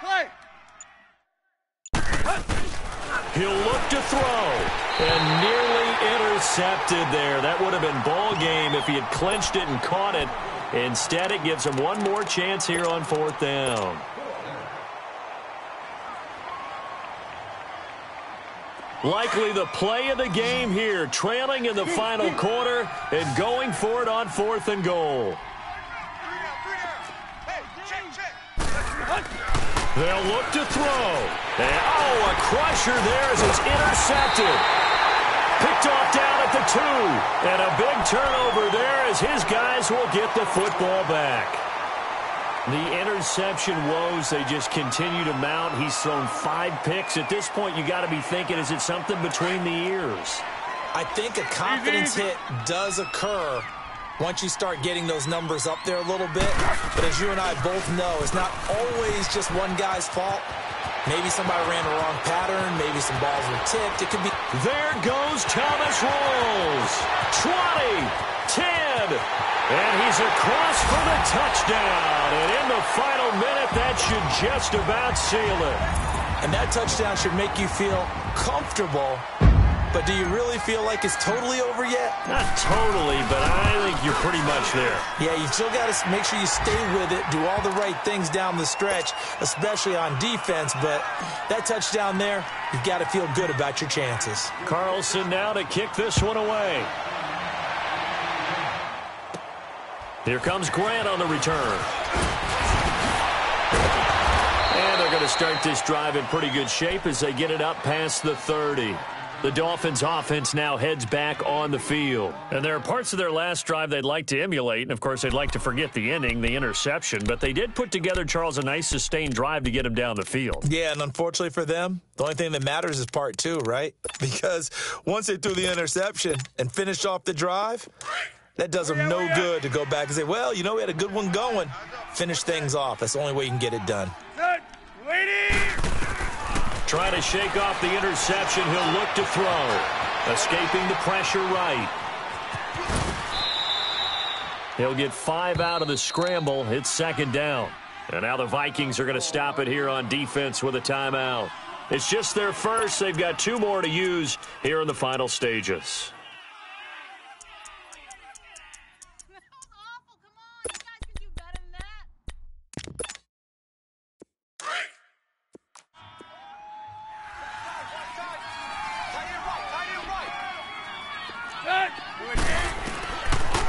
Clay. He'll look to throw, and nearly intercepted there. That would have been ball game if he had clinched it and caught it. Instead, it gives him one more chance here on 4th down. Likely the play of the game here, trailing in the final quarter and going for it on 4th and goal. They'll look to throw. And, a crusher there as it's intercepted. Picked off down at the 2. And a big turnover there as his guys will get the football back. The interception woes, they just continue to mount. He's thrown 5 picks. At this point, you got to be thinking, is it something between the ears? I think a confidence hit does occur once you start getting those numbers up there a little bit. But as you and I both know, it's not always just one guy's fault. Maybe somebody ran the wrong pattern. Maybe some balls were tipped. It could be. There goes Thomas Rawls. 20, 10, and he's across for the touchdown. And in the final minute, that should just about seal it. And that touchdown should make you feel comfortable But do you really feel like it's totally over yet? Not totally, but I think you're pretty much there. Yeah, you still got to make sure you stay with it, do all the right things down the stretch, especially on defense. But that touchdown there, you've got to feel good about your chances. Carlson now to kick this one away. Here comes Grant on the return. And they're going to start this drive in pretty good shape as they get it up past the 30. The Dolphins offense now heads back on the field. And there are parts of their last drive they'd like to emulate. And, of course, they'd like to forget the inning, the interception. But they did put together, Charles, a nice sustained drive to get him down the field. Yeah, and unfortunately for them, the only thing that matters is part two, right? Because once they threw the interception and finished off the drive, that does them no good to go back and say, well, you know, we had a good one going. Finish things off. That's the only way you can get it done. Trying to shake off the interception. He'll look to throw. Escaping the pressure right. He'll get 5 out of the scramble. It's second down. And now the Vikings are going to stop it here on defense with a timeout. It's just their first. They've got 2 more to use here in the final stages.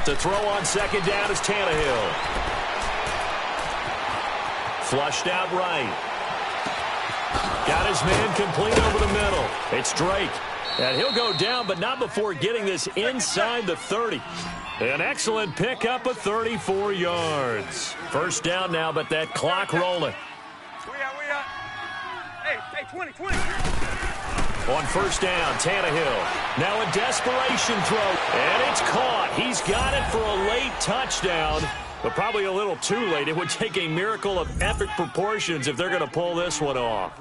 To throw on second down is Tannehill. Flushed out right. Got his man complete over the middle. It's Drake. And he'll go down, but not before getting this inside the 30. An excellent pickup of 34 yards. First down now, but that clock rolling. We out. Hey, 20. On first down, Tannehill. Now a desperation throw, and it's caught. He's got it for a late touchdown, but probably a little too late. It would take a miracle of epic proportions if they're going to pull this one off.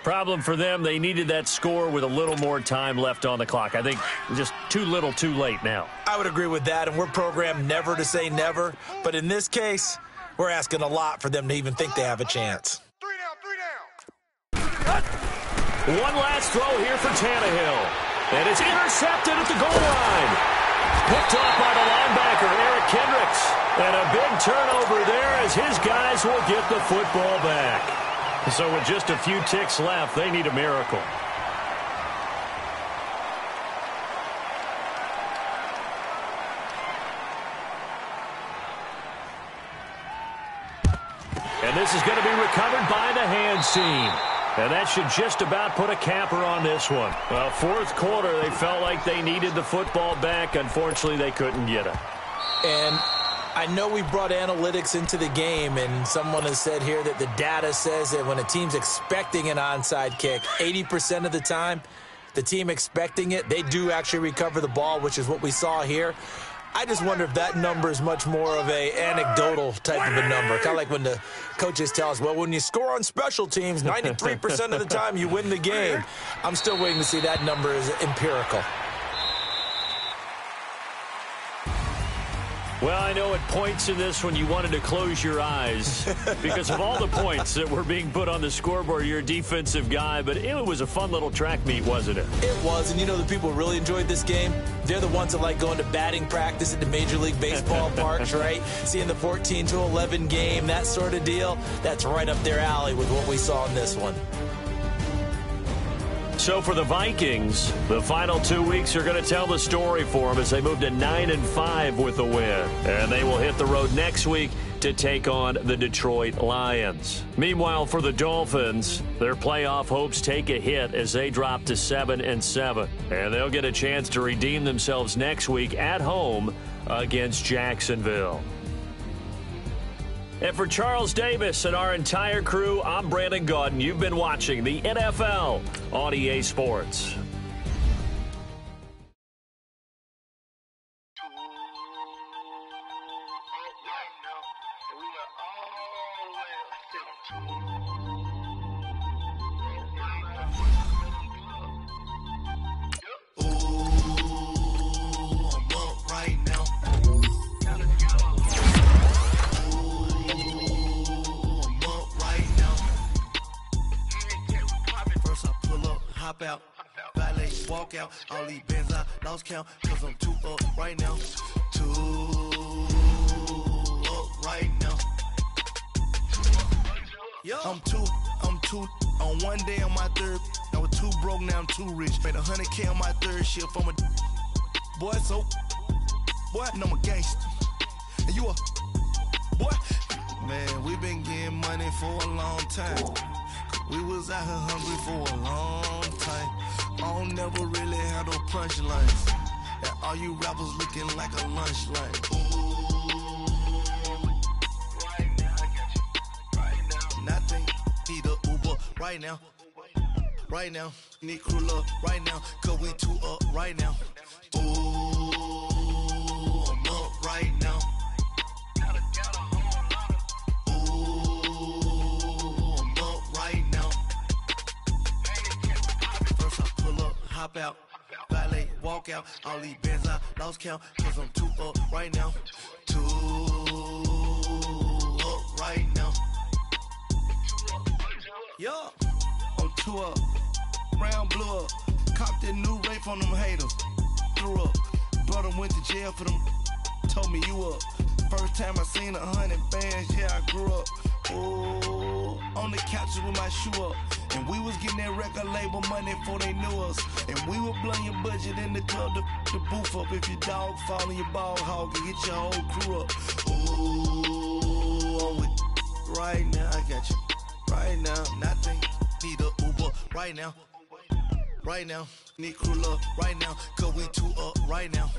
Problem for them, they needed that score with a little more time left on the clock. I think just too little too late now. I would agree with that, and we're programmed never to say never. But in this case, we're asking a lot for them to even think they have a chance. 3 down. One last throw here for Tannehill. And it's intercepted at the goal line. Picked off by the linebacker, Eric Kendricks. And a big turnover there as his guys will get the football back. So with just a few ticks left, they need a miracle. And this is going to be recovered by the hand seam. And that should just about put a capper on this one. Well, fourth quarter, they felt like they needed the football back. Unfortunately, they couldn't get it. And I know we brought analytics into the game, and someone has said here that the data says that when a team's expecting an onside kick, 80% of the time, the team expecting it, they do actually recover the ball, which is what we saw here. I just wonder if that number is much more of a anecdotal type of a number. Kind of like when the coaches tell us, well, when you score on special teams, 93% of the time you win the game. I'm still waiting to see that number is empirical. Well, I know at points in this when you wanted to close your eyes because of all the points that were being put on the scoreboard. You're a defensive guy, but it was a fun little track meet, wasn't it? It was, and you know the people who really enjoyed this game? They're the ones that like going to batting practice at the Major League Baseball parks, right? Seeing the 14-11 game, that sort of deal. That's right up their alley with what we saw in this one. So for the Vikings, the final 2 weeks are going to tell the story for them as they move to 9-5 with a win. And they will hit the road next week to take on the Detroit Lions. Meanwhile, for the Dolphins, their playoff hopes take a hit as they drop to 7-7. And they'll get a chance to redeem themselves next week at home against Jacksonville. And for Charles Davis and our entire crew, I'm Brandon Gaudin. You've been watching the NFL on EA Sports. Out. valet, walk out, all these bands I lost count, cause I'm too up right now. Too up right now. I'm too on one day on my third. I was too broke, now I'm too rich. Made 100K on my third shift. I'm a boy, so boy, and I'm a gangster. And you a boy. Man, we been getting money for a long time. We was out here hungry for a long time. I don't never really have no punchlines. And all you rappers looking like a lunch line. Right now, I got you. Right now, nothing. Need a Uber right now. Right now, need crew love right now. Cause we too up right now. Ooh, I'm up right now. Hop out, valet, walk out, all these bands I lost count, cause I'm too up right now. Too up right now. Yeah, I'm too up, round blew up, copped that new rape on them haters, threw up, brother went to jail for them, told me you up. First time I seen 100 bands, yeah, I grew up. Ooh, on the couches with my shoe up. And we was getting that record label money before they knew us. And we were blowing your budget in the club to boof up. If your dog fall in your ball hog and get your whole crew up. Ooh, I'm with right now, I got you. Right now, nothing. Need a Uber right now. Right now, need crew love right now. Cause we too up right now.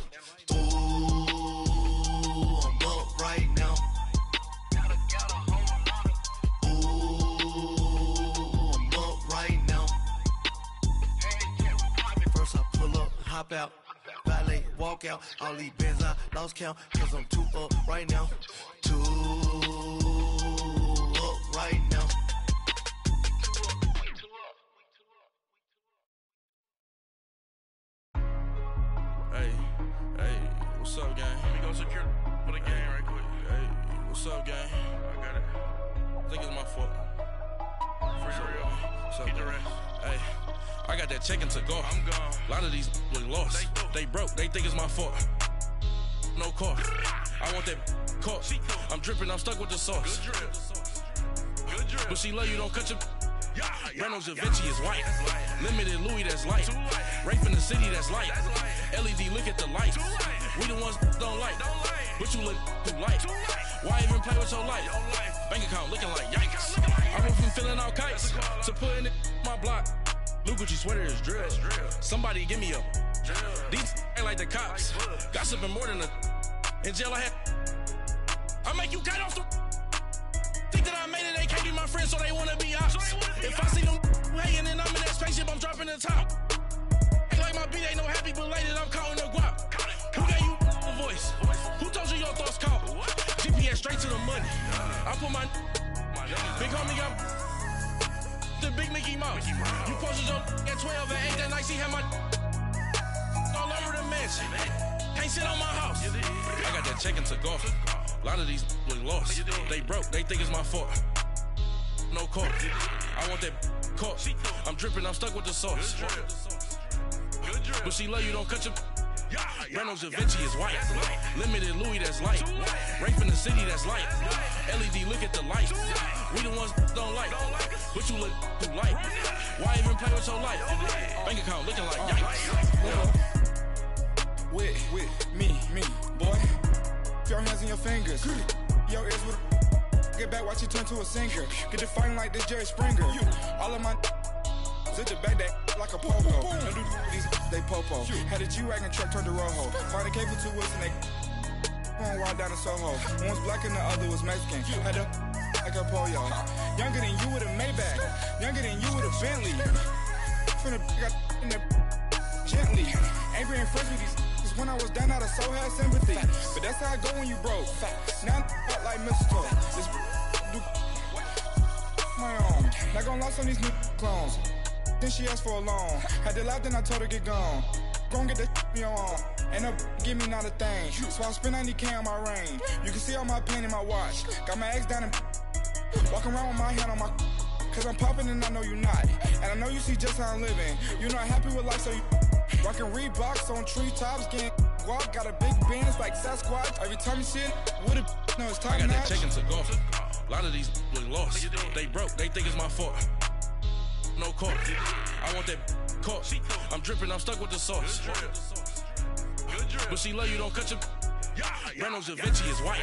Ooh, I'm up right now. Hop out, valet, walk out, all these bands I lost count, cause I'm too up right now. Too up right now. Hey, what's up, gang? Let me go secure for the game right quick. Hey, what's up, gang? I got it. I think it's my fault. For real. Keep the rest. Hey, I got that chicken to go. I'm gone. A lot of these was lost. They broke. They think it's my fault. No car. I want that car. I'm dripping. I'm stuck with the sauce. Good drip. But she love you. Don't cut your. Reynolds Da Vinci is white. Limited Louis, that's light. Rape in the city, that's light. LED, look at the lights. We the ones don't like. But you look too light. Why even play with your life? Bank account looking like yikes. I went from filling out kites to putting it in my block. Blue Gucci sweater is drill. Somebody give me a. These ain't like the cops. Gossiping more than a. In jail I had. I make you cut off the. Think that I made it, they can't be my friends, so they wanna be ops. If I see them hanging and I'm in that spaceship, I'm dropping the top. Act like my beat ain't no happy, but later I'm counting the guap. Who gave you a voice? Who told you your thoughts count? GPS straight to the money. I put my big homie got the big Mickey Mouse. You posted your at 12 and 8 that night, she had my all over the mansion. Can't sit on my house. I got that chicken to go. A lot of these was lost. They broke. They think it's my fault. No car. I want that car. I'm dripping. I'm stuck with the sauce. But she love you. Don't cut your. Reynolds Da Vinci is white. Limited Louis, that's light. Rape in the city, that's light. LED, look at the lights. We the ones don't like. But you look too light. Why even play with your life? Bank account looking like yikes. With me, boy. Your hands in your fingers. Your ears with get back, watch you turn to a singer. Get it fighting like this Jerry Springer. All of my sit the back that like a popo. No do these they popo. Had a G-Wagon truck turned to Rojo. Find a cable 2 wheels and they going wild down in Soho. One was black and the other was Mexican. Had a like a pollo. Younger than you with a Maybach. Younger than you with a Bentley. From the got in the gently. Angry and fresh with these. When I was down out, I so had sympathy. But that's how I go when you broke. Now I'm like mistletoe. This do my own. Not gonna lie on these new clones. Then she asked for a loan. Had to laugh, then I told her get gone. Gon' get that me on. And up, give me not a thing. So I spend 90K on my range. You can see all my pain in my watch. Got my ex down and walking around with my hand on my. cause I'm popping and I know you not. And I know you see just how I'm living. You're not happy with life, so you rockin' Reeboks on treetops, getting guap. Got a big Benz like Sasquatch. Every time you see it, with a no, it's top I got that notch. check into golf. A lot of these look lost. They broke, they think it's my fault. No call. I want that caught. I'm dripping, I'm stuck with the sauce. But she love you, don't cut your. Reynolds Da Vinci is white.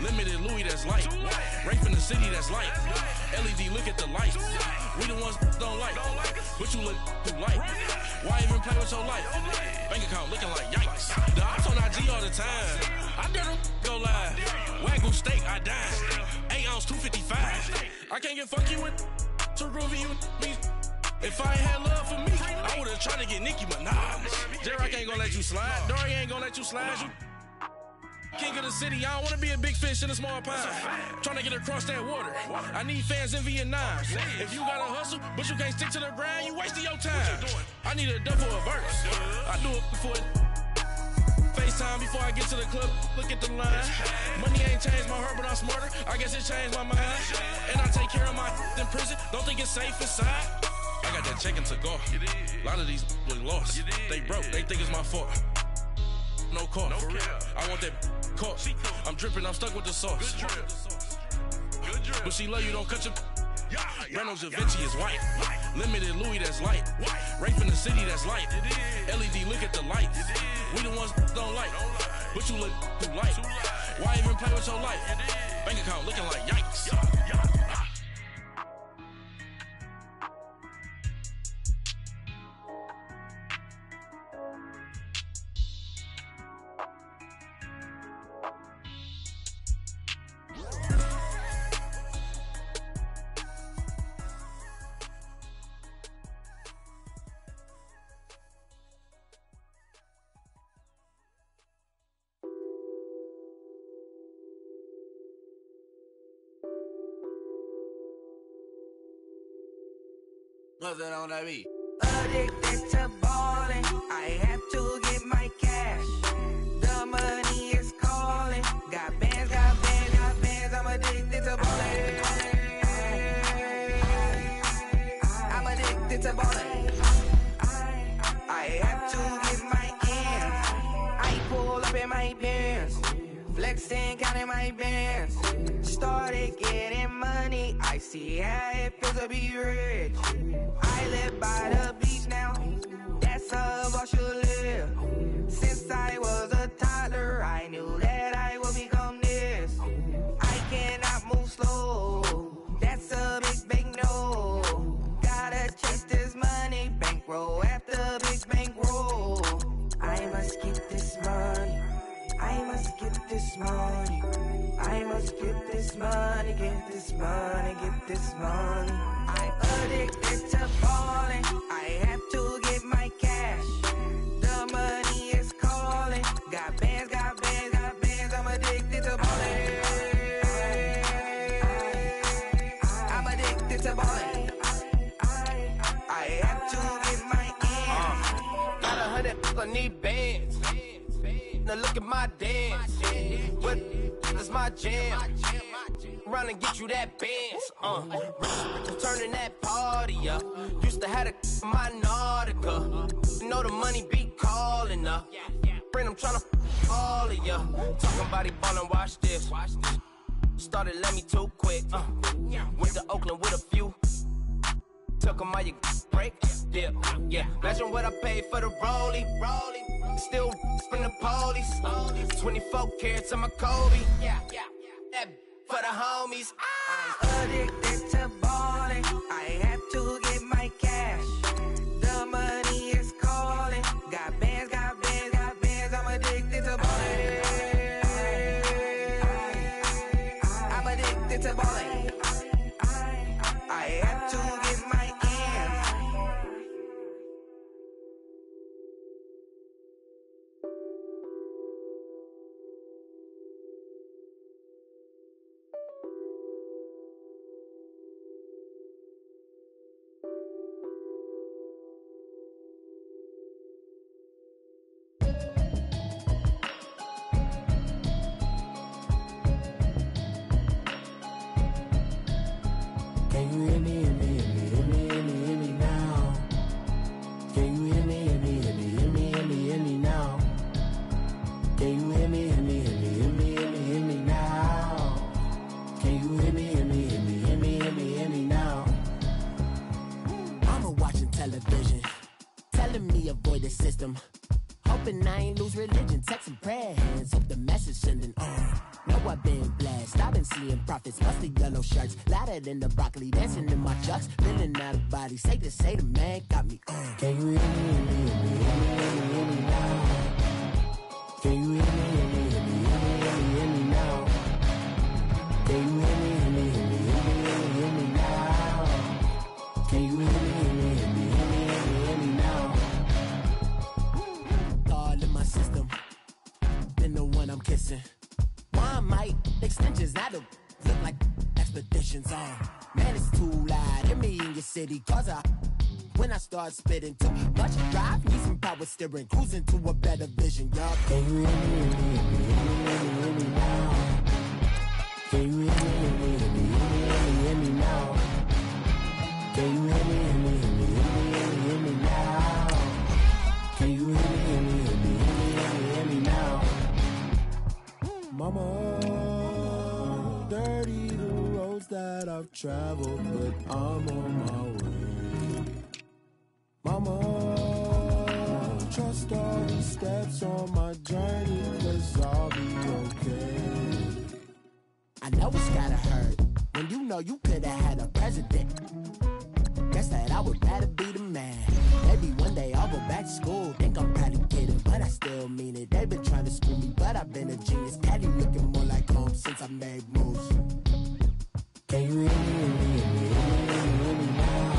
Limited Louis, that's light. Rape in the city, that's light. LED, look at the light. We the ones don't like. But you look too light. Why even play with your life? Bank account looking like yikes. The ops on IG all the time. I dare them go live. Wagyu steak, I dine. 8 ounce, 255. I can't get funky with too groovy you me. If I ain't had love for me, I would've tried to get Nicki Minaj. J-Rock ain't gonna let you slide. Dory ain't gonna let you slide. You king of the city, I don't wanna be a big fish in a small pond. Trying to get across that water. I need fans in Vietnam. If you gotta hustle, but you can't stick to the grind, you wasting your time. I need a dub for a verse. I do it before FaceTime before I get to the club. Look at the line. Money ain't changed my heart, but I'm smarter. I guess it changed my mind. And I take care of my in prison. Don't think it's safe inside. I got that check into golf. A lot of these look lost. They broke, they think it's my fault. No call. I want that caught. I'm dripping, I'm stuck with the sauce. But she love you, don't cut your. Reynolds Da Vinci is white. Limited Louis, that's light. Rape in the city, that's light. LED, look at the light. We the ones don't like. But you look too light. Why even play with your life? Bank account looking like yikes. What's that on that beat? Addicted to ballin', I have to get my cash. The money is calling. Got bands, got bands, got bands. I'm addicted to ballin'. I'm addicted to ballin'. I have to get my ends. I pull up in my pants, flexing, counting my bands. Started getting money. I see how it feels to be rich. I live by the beach now, that's how I should live. Since I was a toddler, I knew that I would become this. I cannot move slow, that's a big no. Gotta chase this money, bankroll after big bankroll. I must get this money, I must get this money. I must get this money, get this money, get this money. I'm addicted to ballin', I have to get my cash. The money is calling. Got bands, got bands, got bands. I'm addicted to ballin'. I'm addicted to ballin'. I have to get my ends. Got 100, I need bands. Now look at my dance. What is my jam? Run and get you that bands. Turning that party up. Used to have a my Nautica. You know the money be calling up. Friend, I'm tryna all of ya. Talking about he ballin', watch this. Started let me too quick. Went to Oakland with a few. Took 'em all you break. Yeah. Imagine what I paid for the rollie. Still from the police. 24 carats on my Kobe. That for the homies. I'm addicted to ballin'. I have to get my cash. The money is calling. Got bands, got bands, got bands. I'm addicted to ballin'. I'm addicted to ballin'. I have to get my ends. Can you hear me, hear me, hear me, hear me, hear me, hear me now? Can you hear me, hear me, hear me, hear me, hear me, hear me now? Can you hear me, hear me, hear me, hear me, hear me, hear me now? Can you hear me, hear me, hear me, hear me, hear me, hear me now? Mama watching television, telling me avoid the system. Hoping I ain't lose religion, texting prayer hands, hope the message sending on. Know I've been blessed, I've been seeing prophets, mustard yellow shirts, louder than the broccoli, dancing in my chucks, feeling out of body, safe to say the man got me on. Can you hear me, hear me, hear me, hear me, hear me, hear me now? Can you hear me, hear me, hear me, hear me, hear me, hear me now? Can you hear me, hear me, hear me, hear me, hear me, hear me now? Can you hear me, hear me, hear me, hear me, hear me, hear me now? All in my system, been the one I'm kissing. One might extensions, now the look like expeditions on. Man, it's too loud, hear me in your city, cause when I start spitting too much drive, need some power steering, cruising to a better vision, y'all. Can you hear me, hear me, hear me, hear me, hear me, hear me now? Can you hear me, hear me, hear me, hear me, hear me, hear me now? Can you hear me, hear me, hear me, hear me, hear me, hear me now? Can you hear me, hear me, hear me, hear me, hear me, hear me now? Mama, dirty the roads that I've traveled, but I'm on my way. Mama, trust all the steps on my journey, 'cause I'll be okay. I know it's gotta hurt when you know you could've had a president. Guess that I would rather be the man. Maybe one day I'll go back to school. Think I'm probably kidding, but I still mean it. They've been trying to school me, but I've been a genius. Daddy looking more like home since I made moves. Can you hear me, hear me, hear me, hear me, hear me now?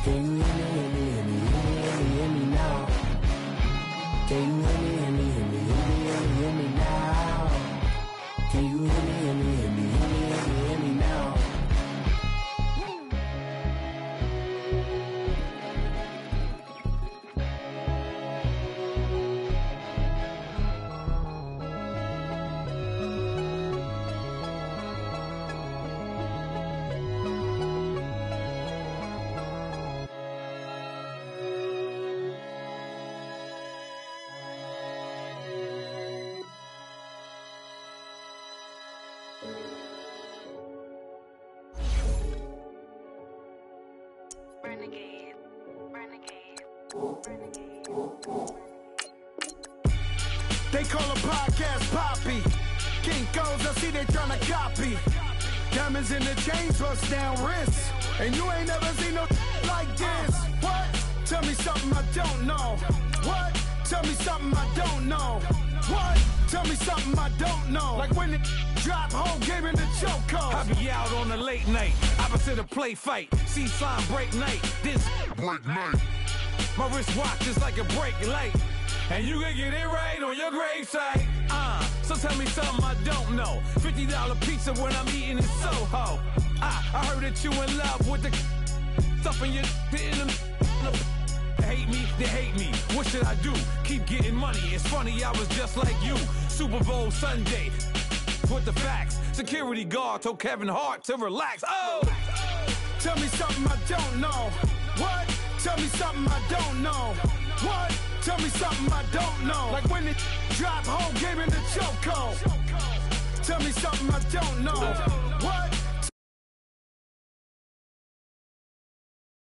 Can you hear me, hear me, hear me, hear me, hear me, hear me now? Can you hear me, hear me, hear me, hear me, hear me, hear me now? Can you hear me, hear me, hear me, hear me, hear me, hear me now? They call a podcast Poppy. Kinkos, I see they tryna copy. Diamonds in the chains, bust down wrists. And you ain't never seen no like this. What? Tell me something I don't know. What? Tell me something I don't know. What? Tell me something I don't know. Like when it drop, whole game in the chokehold. I be out on a late night, opposite a play fight. See sign break night, this break night. My wristwatch is like a brake light. And you can get it right on your gravesite. So tell me something I don't know. $50 pizza when I'm eating in Soho. I heard that you in love with the stuff in your in them. Hate me, they hate me. What should I do? Keep getting money. It's funny, I was just like you. Super Bowl Sunday. With the facts. Security guard told Kevin Hart to relax. Oh! Tell me something I don't know. What? Tell me something I don't know. What? Tell me something I don't know. Like when it drop, whole game in the chokehold. Tell me something I don't know.